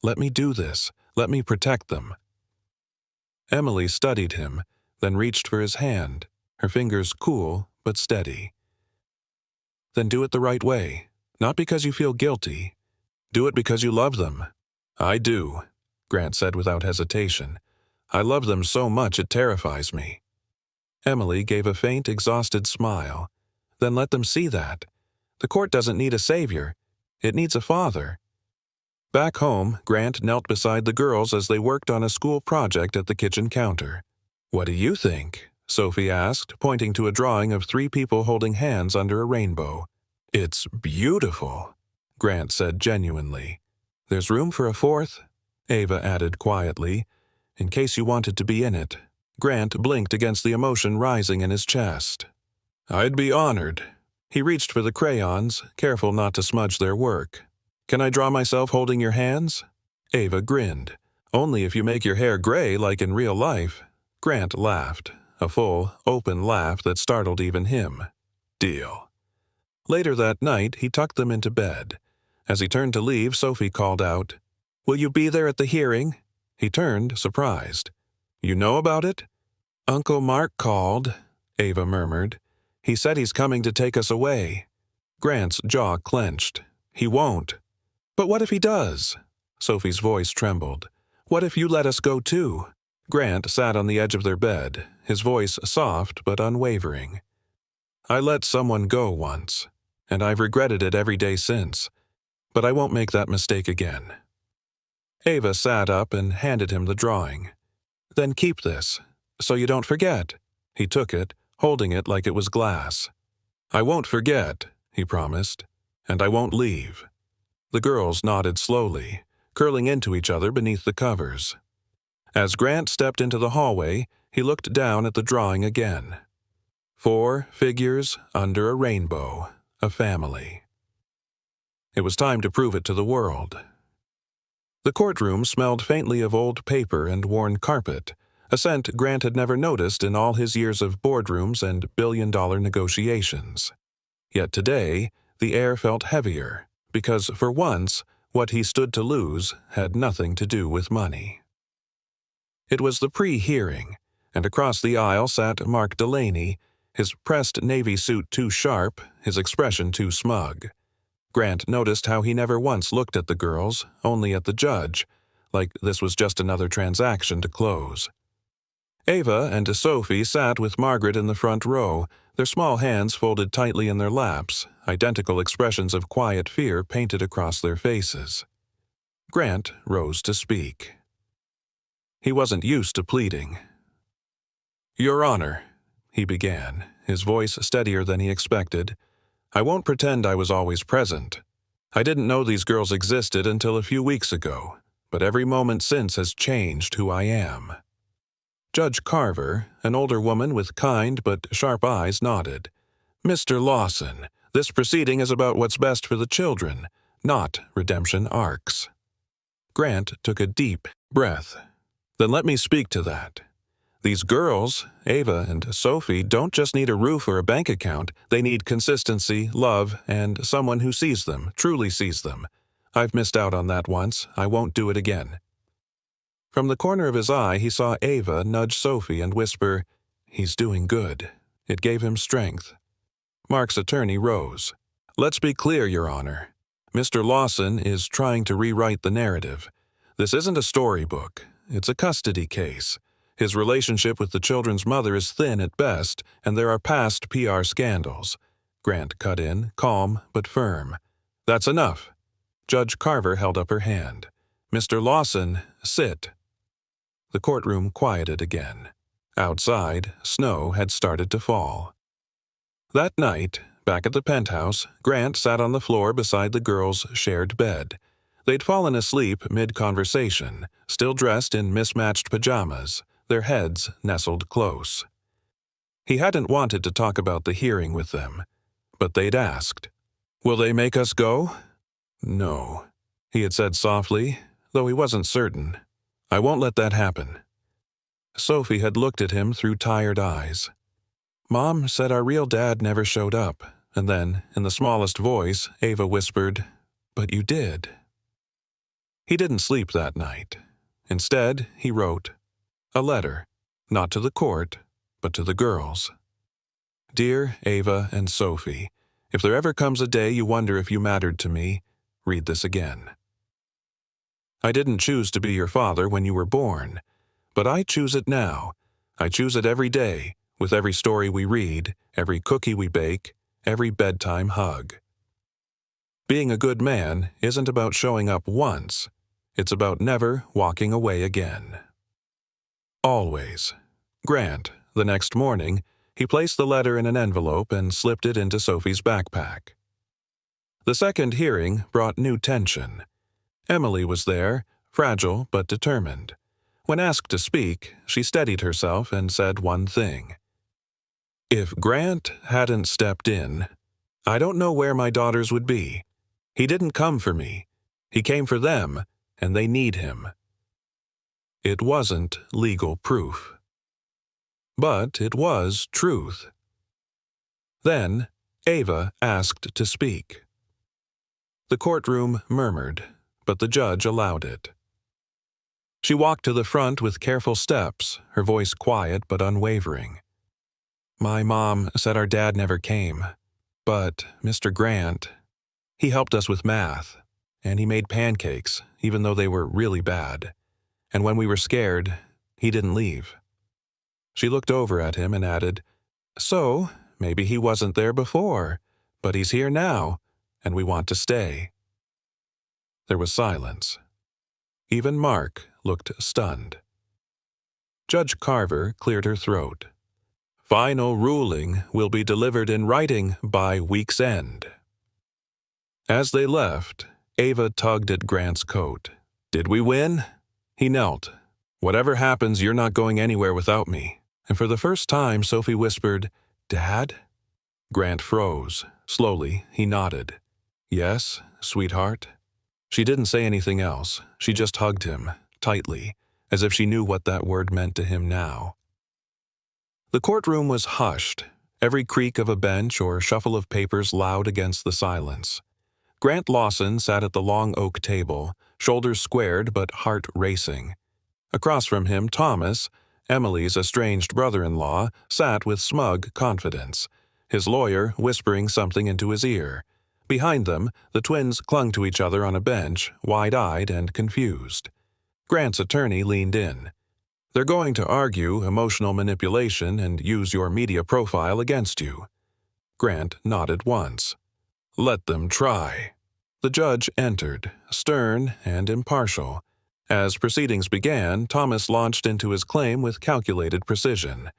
Let me do this. Let me protect them. Emily studied him, then reached for his hand, her fingers cool but steady. Then do it the right way, not because you feel guilty. Do it because you love them. I do, Grant said without hesitation. I love them so much it terrifies me. Emily gave a faint, exhausted smile. Then let them see that. The court doesn't need a savior. It needs a father. Back home, Grant knelt beside the girls as they worked on a school project at the kitchen counter. What do you think? Sophie asked, pointing to a drawing of 3 people holding hands under a rainbow. It's beautiful, Grant said genuinely. There's room for a 4th, Ava added quietly, in case you wanted to be in it. Grant blinked against the emotion rising in his chest. I'd be honored. He reached for the crayons, careful not to smudge their work. Can I draw myself holding your hands? Ava grinned. Only if you make your hair gray like in real life. Grant laughed, a full, open laugh that startled even him. Deal. Later that night, he tucked them into bed. As he turned to leave, Sophie called out, Will you be there at the hearing? He turned, surprised. You know about it? Uncle Mark called, Ava murmured. He said he's coming to take us away. Grant's jaw clenched. He won't. But what if he does? Sophie's voice trembled. What if you let us go too? Grant sat on the edge of their bed, his voice soft but unwavering. I let someone go once, and I've regretted it every day since, but I won't make that mistake again. Ava sat up and handed him the drawing. Then keep this, so you don't forget. He took it, holding it like it was glass. I won't forget, he promised, and I won't leave. The girls nodded slowly, curling into each other beneath the covers. As Grant stepped into the hallway, he looked down at the drawing again. 4 figures under a rainbow, a family. It was time to prove it to the world. The courtroom smelled faintly of old paper and worn carpet, a scent Grant had never noticed in all his years of boardrooms and billion-dollar negotiations. Yet today, the air felt heavier, because for once, what he stood to lose had nothing to do with money. It was the pre-hearing, and across the aisle sat Mark Delaney, his pressed navy suit too sharp, his expression too smug. Grant noticed how he never once looked at the girls, only at the judge, like this was just another transaction to close. Ava and Sophie sat with Margaret in the front row, their small hands folded tightly in their laps, identical expressions of quiet fear painted across their faces. Grant rose to speak. He wasn't used to pleading. Your Honor, he began, his voice steadier than he expected, I won't pretend I was always present. I didn't know these girls existed until a few weeks ago, but every moment since has changed who I am. Judge Carver, an older woman with kind but sharp eyes, nodded. Mr. Lawson, this proceeding is about what's best for the children, not redemption arcs. Grant took a deep breath. Then let me speak to that. These girls, Ava and Sophie, don't just need a roof or a bank account. They need consistency, love, and someone who sees them, truly sees them. I've missed out on that once. I won't do it again. From the corner of his eye, he saw Ava nudge Sophie and whisper, He's doing good. It gave him strength. Mark's attorney rose. Let's be clear, Your Honor. Mr. Lawson is trying to rewrite the narrative. This isn't a storybook. It's a custody case. His relationship with the children's mother is thin at best, and there are past PR scandals. Grant cut in, calm but firm. That's enough. Judge Carver held up her hand. Mr. Lawson, sit. The courtroom quieted again. Outside, snow had started to fall. That night, back at the penthouse, Grant sat on the floor beside the girls' shared bed. They'd fallen asleep mid-conversation, still dressed in mismatched pajamas, their heads nestled close. He hadn't wanted to talk about the hearing with them, but they'd asked. "Will they make us go?" "No," he had said softly, though he wasn't certain. "I won't let that happen." Sophie had looked at him through tired eyes. "Mom said our real dad never showed up," and then, in the smallest voice, Ava whispered, "But you did." He didn't sleep that night. Instead, he wrote a letter, not to the court, but to the girls. "Dear Ava and Sophie, if there ever comes a day you wonder if you mattered to me, read this again. I didn't choose to be your father when you were born, but I choose it now. I choose it every day, with every story we read, every cookie we bake, every bedtime hug. Being a good man isn't about showing up once. It's about never walking away again. Always." Grant. The next morning, he placed the letter in an envelope and slipped it into Sophie's backpack. The second hearing brought new tension. Emily was there, fragile but determined. When asked to speak, she steadied herself and said one thing. "If Grant hadn't stepped in, I don't know where my daughters would be. He didn't come for me. He came for them, and they need him." It wasn't legal proof. But it was truth. Then, Ava asked to speak. The courtroom murmured, but the judge allowed it. She walked to the front with careful steps, her voice quiet but unwavering. "My mom said our dad never came, but Mr. Grant, he helped us with math, and he made pancakes, even though they were really bad. And when we were scared, he didn't leave." She looked over at him and added, "So, maybe he wasn't there before, but he's here now, and we want to stay." There was silence. Even Mark looked stunned. Judge Carver cleared her throat. "Final ruling will be delivered in writing by week's end." As they left, Ava tugged at Grant's coat. "Did we win?" He knelt. "Whatever happens, you're not going anywhere without me." And for the first time, Sophie whispered, "Dad?" Grant froze. Slowly, he nodded. "Yes, sweetheart." She didn't say anything else. She just hugged him, tightly, as if she knew what that word meant to him now. The courtroom was hushed, every creak of a bench or shuffle of papers loud against the silence. Grant Lawson sat at the long oak table, shoulders squared but heart racing. Across from him, Thomas, Emily's estranged brother-in-law, sat with smug confidence, his lawyer whispering something into his ear. Behind them, the twins clung to each other on a bench, wide-eyed and confused. Grant's attorney leaned in. "They're going to argue emotional manipulation and use your media profile against you." Grant nodded once. "Let them try." The judge entered, stern and impartial. As proceedings began, Thomas launched into his claim with calculated precision.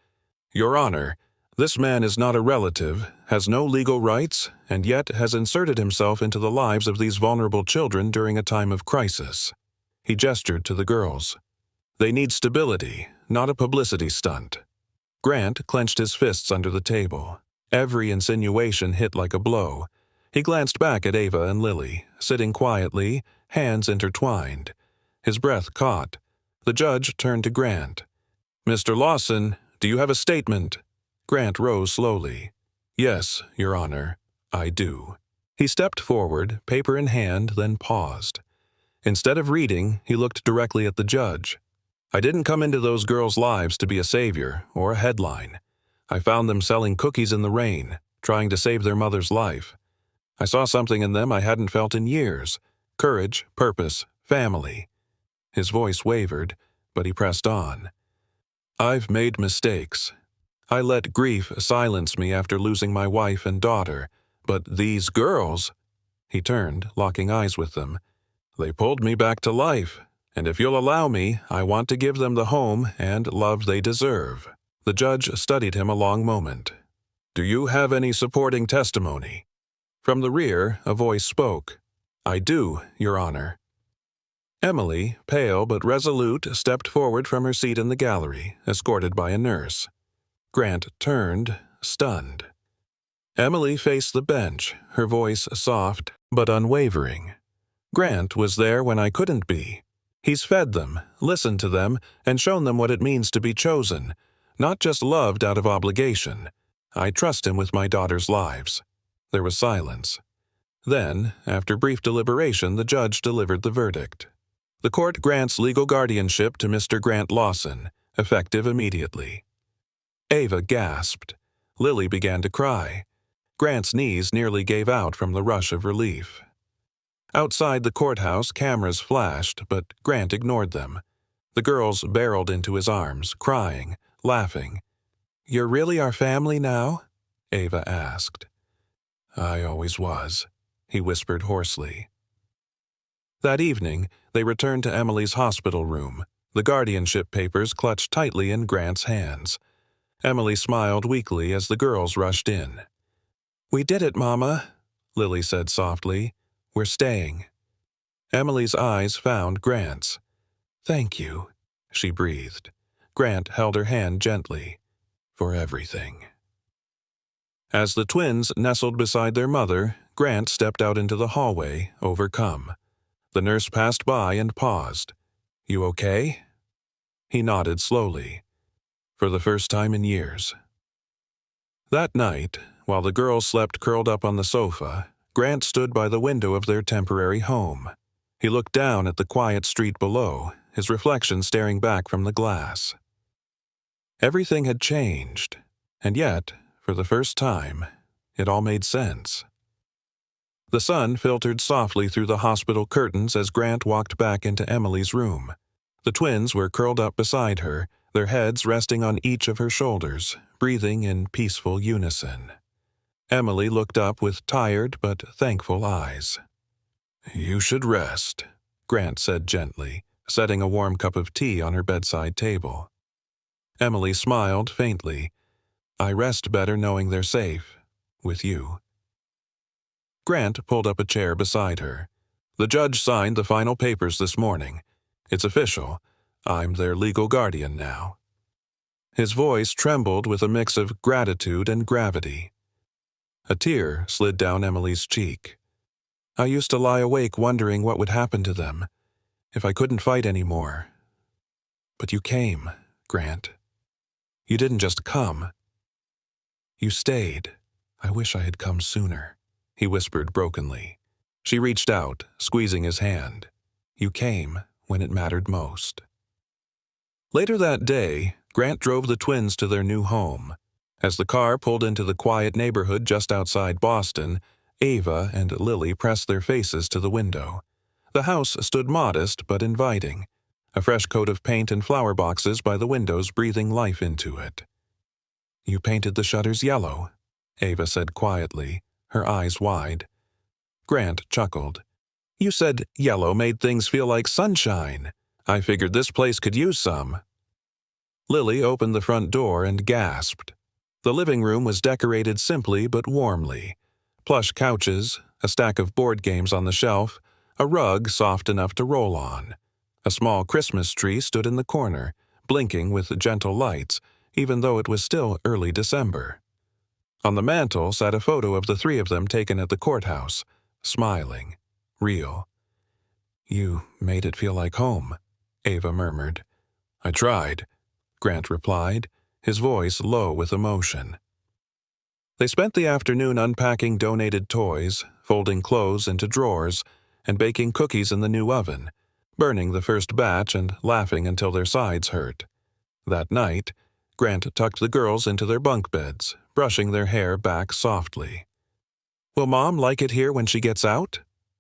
"Your Honor, this man is not a relative, has no legal rights, and yet has inserted himself into the lives of these vulnerable children during a time of crisis." He gestured to the girls. "They need stability, not a publicity stunt." Grant clenched his fists under the table. Every insinuation hit like a blow. He glanced back at Ava and Lily, sitting quietly, hands intertwined. His breath caught. The judge turned to Grant. "Mr. Lawson, do you have a statement?" Grant rose slowly. "Yes, Your Honor, I do." He stepped forward, paper in hand, then paused. Instead of reading, he looked directly at the judge. "I didn't come into those girls' lives to be a savior or a headline. I found them selling cookies in the rain, trying to save their mother's life. I saw something in them I hadn't felt in years. Courage, purpose, family." His voice wavered, but he pressed on. "I've made mistakes. I let grief silence me after losing my wife and daughter. But these girls—" He turned, locking eyes with them. "They pulled me back to life, and if you'll allow me, I want to give them the home and love they deserve." The judge studied him a long moment. "Do you have any supporting testimony?" From the rear, a voice spoke. "I do, Your Honor." Emily, pale but resolute, stepped forward from her seat in the gallery, escorted by a nurse. Grant turned, stunned. Emily faced the bench, her voice soft but unwavering. "Grant was there when I couldn't be. He's fed them, listened to them, and shown them what it means to be chosen, not just loved out of obligation. I trust him with my daughters' lives." There was silence. Then, after brief deliberation, the judge delivered the verdict. The court grants legal guardianship to Mr. Grant Lawson, effective immediately. Ava gasped. Lily began to cry. Grant's knees nearly gave out from the rush of relief. Outside the courthouse, cameras flashed, but Grant ignored them. The girls barreled into his arms, crying, laughing. "You're really our family now?" Ava asked. "I always was," he whispered hoarsely. That evening, they returned to Emily's hospital room, the guardianship papers clutched tightly in Grant's hands. Emily smiled weakly as the girls rushed in. "We did it, Mama," Lily said softly. "We're staying." Emily's eyes found Grant's. "Thank you," she breathed. Grant held her hand gently. "For everything." As the twins nestled beside their mother, Grant stepped out into the hallway, overcome. The nurse passed by and paused. "You okay?" He nodded slowly. For the first time in years. That night, while the girls slept curled up on the sofa, Grant stood by the window of their temporary home. He looked down at the quiet street below, his reflection staring back from the glass. Everything had changed, and yet, for the first time, it all made sense. The sun filtered softly through the hospital curtains as Grant walked back into Emily's room. The twins were curled up beside her, their heads resting on each of her shoulders, breathing in peaceful unison. Emily looked up with tired but thankful eyes. "You should rest," Grant said gently, setting a warm cup of tea on her bedside table. Emily smiled faintly. "I rest better knowing they're safe, with you." Grant pulled up a chair beside her. "The judge signed the final papers this morning. It's official. I'm their legal guardian now." His voice trembled with a mix of gratitude and gravity. A tear slid down Emily's cheek. "I used to lie awake wondering what would happen to them, if I couldn't fight anymore. But you came, Grant. You didn't just come. You stayed. I wish I had come sooner," he whispered brokenly. She reached out, squeezing his hand. "You came when it mattered most." Later that day, Grant drove the twins to their new home. As the car pulled into the quiet neighborhood just outside Boston, Ava and Lily pressed their faces to the window. The house stood modest but inviting, a fresh coat of paint and flower boxes by the windows breathing life into it. "You painted the shutters yellow," Ava said quietly, her eyes wide. Grant chuckled. "You said yellow made things feel like sunshine. I figured this place could use some." Lily opened the front door and gasped. The living room was decorated simply but warmly. Plush couches, a stack of board games on the shelf, a rug soft enough to roll on. A small Christmas tree stood in the corner, blinking with gentle lights, even though it was still early December. On the mantel sat a photo of the three of them taken at the courthouse, smiling, real. "You made it feel like home," Ava murmured. "I tried," Grant replied, his voice low with emotion. They spent the afternoon unpacking donated toys, folding clothes into drawers, and baking cookies in the new oven, burning the first batch and laughing until their sides hurt. That night, Grant tucked the girls into their bunk beds, brushing their hair back softly. "Will Mom like it here when she gets out?"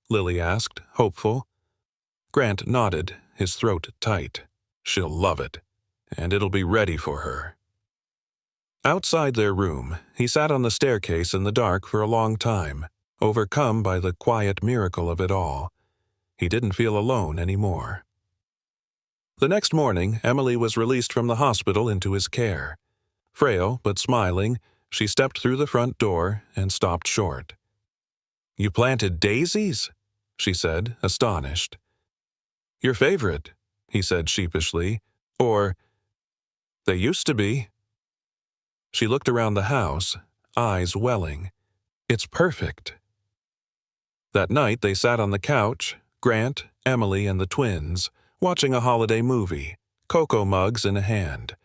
Lily asked, hopeful. Grant nodded, his throat tight. "She'll love it, and it'll be ready for her." Outside their room, he sat on the staircase in the dark for a long time, overcome by the quiet miracle of it all. He didn't feel alone anymore. The next morning, Emily was released from the hospital into his care. Frail but smiling, she stepped through the front door and stopped short. "You planted daisies?" she said, astonished. "Your favorite," he said sheepishly. "Or, they used to be." She looked around the house, eyes welling. "It's perfect." That night they sat on the couch, Grant, Emily, and the twins, watching a holiday movie, cocoa mugs in a hand.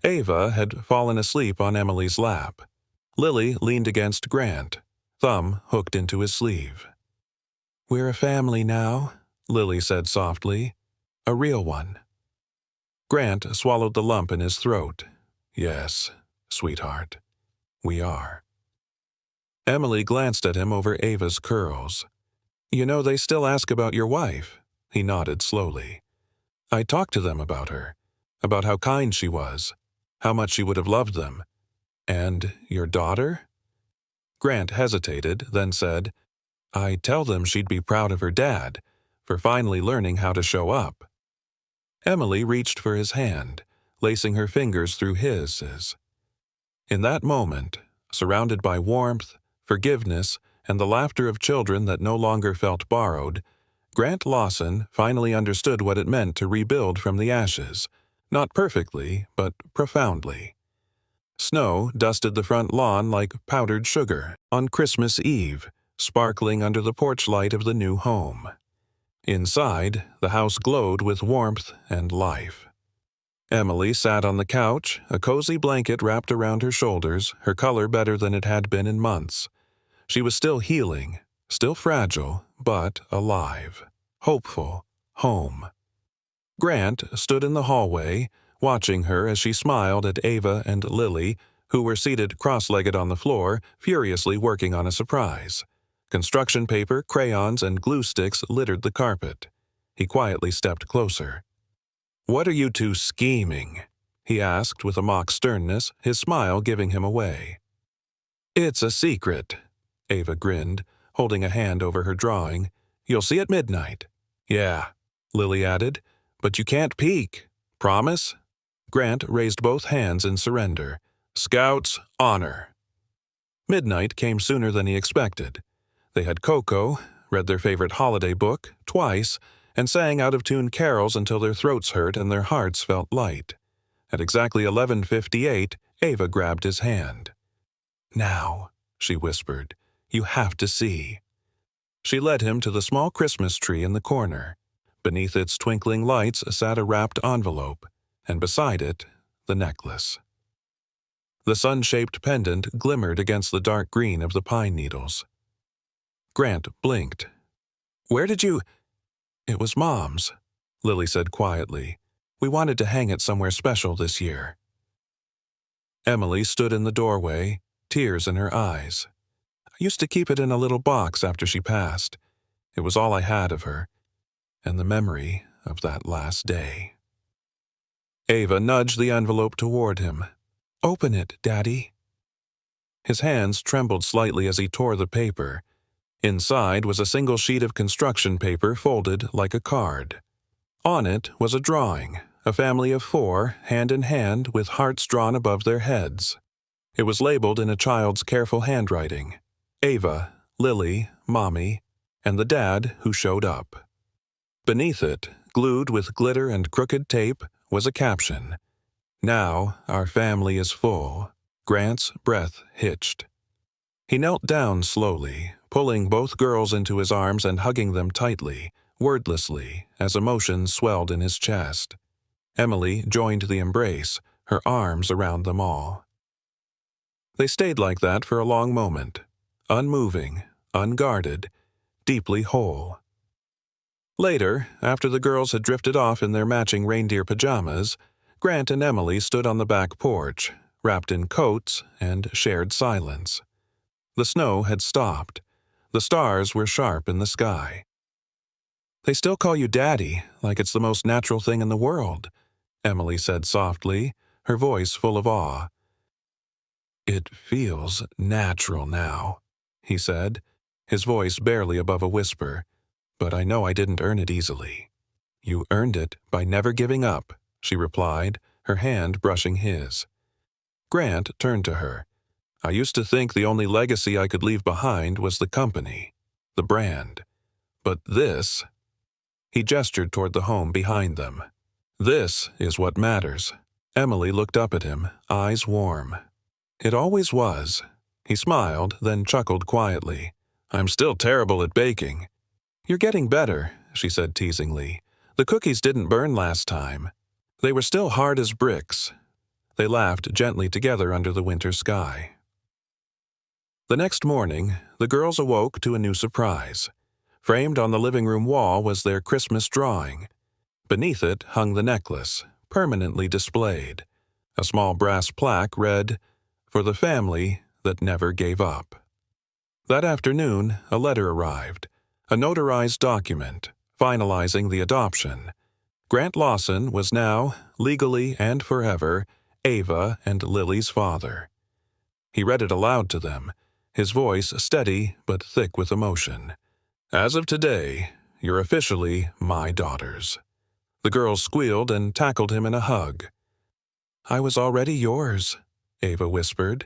Ava had fallen asleep on Emily's lap. Lily leaned against Grant, thumb hooked into his sleeve. "We're a family now," Lily said softly. "A real one." Grant swallowed the lump in his throat. "Yes, sweetheart, we are." Emily glanced at him over Ava's curls. "You know, they still ask about your wife." He nodded slowly. "I talked to them about her, about how kind she was, how much she would have loved them. And your daughter?" Grant hesitated, then said, "I tell them she'd be proud of her dad for finally learning how to show up." Emily reached for his hand, lacing her fingers through his. In that moment, surrounded by warmth, forgiveness, and the laughter of children that no longer felt borrowed, Grant Lawson finally understood what it meant to rebuild from the ashes, not perfectly, but profoundly. Snow dusted the front lawn like powdered sugar on Christmas Eve, sparkling under the porch light of the new home. Inside, the house glowed with warmth and life. Emily sat on the couch, a cozy blanket wrapped around her shoulders, her color better than it had been in months. She was still healing, still fragile, but alive, hopeful, home. Grant stood in the hallway, watching her as she smiled at Ava and Lily, who were seated cross-legged on the floor, furiously working on a surprise. Construction paper, crayons, and glue sticks littered the carpet. He quietly stepped closer. "What are you two scheming?" he asked with a mock sternness, his smile giving him away. "It's a secret," Ava grinned, holding a hand over her drawing. "You'll see at midnight." "Yeah," Lily added, "but you can't peek. Promise?" Grant raised both hands in surrender. "Scouts, honor." Midnight came sooner than he expected. They had cocoa, read their favorite holiday book twice, and sang out-of-tune carols until their throats hurt and their hearts felt light. At exactly 11:58, Ava grabbed his hand. "Now," she whispered, "you have to see." She led him to the small Christmas tree in the corner. Beneath its twinkling lights sat a wrapped envelope, and beside it, the necklace. The sun-shaped pendant glimmered against the dark green of the pine needles. Grant blinked. "Where did you—" "It was Mom's," Lily said quietly. "We wanted to hang it somewhere special this year." Emily stood in the doorway, tears in her eyes. "I used to keep it in a little box after she passed. It was all I had of her, and the memory of that last day." Ava nudged the envelope toward him. "Open it, Daddy." His hands trembled slightly as he tore the paper. Inside was a single sheet of construction paper folded like a card. On it was a drawing, a family of 4, hand in hand, with hearts drawn above their heads. It was labeled in a child's careful handwriting: Ava, Lily, Mommy, and the dad who showed up. Beneath it, glued with glitter and crooked tape, was a caption: "Now our family is full." Grant's breath hitched. He knelt down slowly, pulling both girls into his arms and hugging them tightly, wordlessly, as emotion swelled in his chest. Emily joined the embrace, her arms around them all. They stayed like that for a long moment, unmoving, unguarded, deeply whole. Later, after the girls had drifted off in their matching reindeer pajamas, Grant and Emily stood on the back porch, wrapped in coats, and shared silence. The snow had stopped. The stars were sharp in the sky. "They still call you Daddy, like it's the most natural thing in the world," Emily said softly, her voice full of awe. "It feels natural now," he said, his voice barely above a whisper, "but I know I didn't earn it easily." "You earned it by never giving up," she replied, her hand brushing his. Grant turned to her. I used to think the only legacy I could leave behind was the company, the brand. But this— He gestured toward the home behind them. This is what matters. Emily looked up at him, eyes warm. It always was. He smiled, then chuckled quietly. I'm still terrible at baking. You're getting better, she said teasingly. The cookies didn't burn last time. They were still hard as bricks. They laughed gently together under the winter sky. The next morning, the girls awoke to a new surprise. Framed on the living room wall was their Christmas drawing. Beneath it hung the necklace, permanently displayed. A small brass plaque read, "For the family that never gave up." That afternoon, a letter arrived, a notarized document, finalizing the adoption. Grant Lawson was now, legally and forever, Ava and Lily's father. He read it aloud to them, his voice steady but thick with emotion. As of today, you're officially my daughters. The girls squealed and tackled him in a hug. I was already yours, Ava whispered.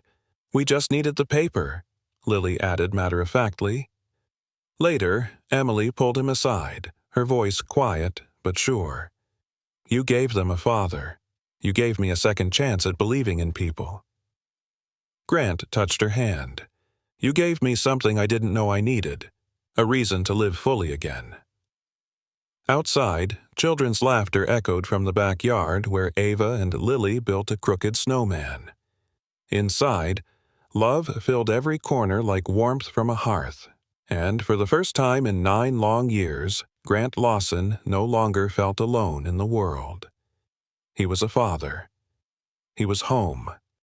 We just needed the paper, Lily added matter-of-factly. Later, Emily pulled him aside, her voice quiet but sure. You gave them a father. You gave me a second chance at believing in people. Grant touched her hand. You gave me something I didn't know I needed, a reason to live fully again. Outside, children's laughter echoed from the backyard where Ava and Lily built a crooked snowman. Inside, love filled every corner like warmth from a hearth, and for the first time in 9 long years, Grant Lawson no longer felt alone in the world. He was a father. He was home.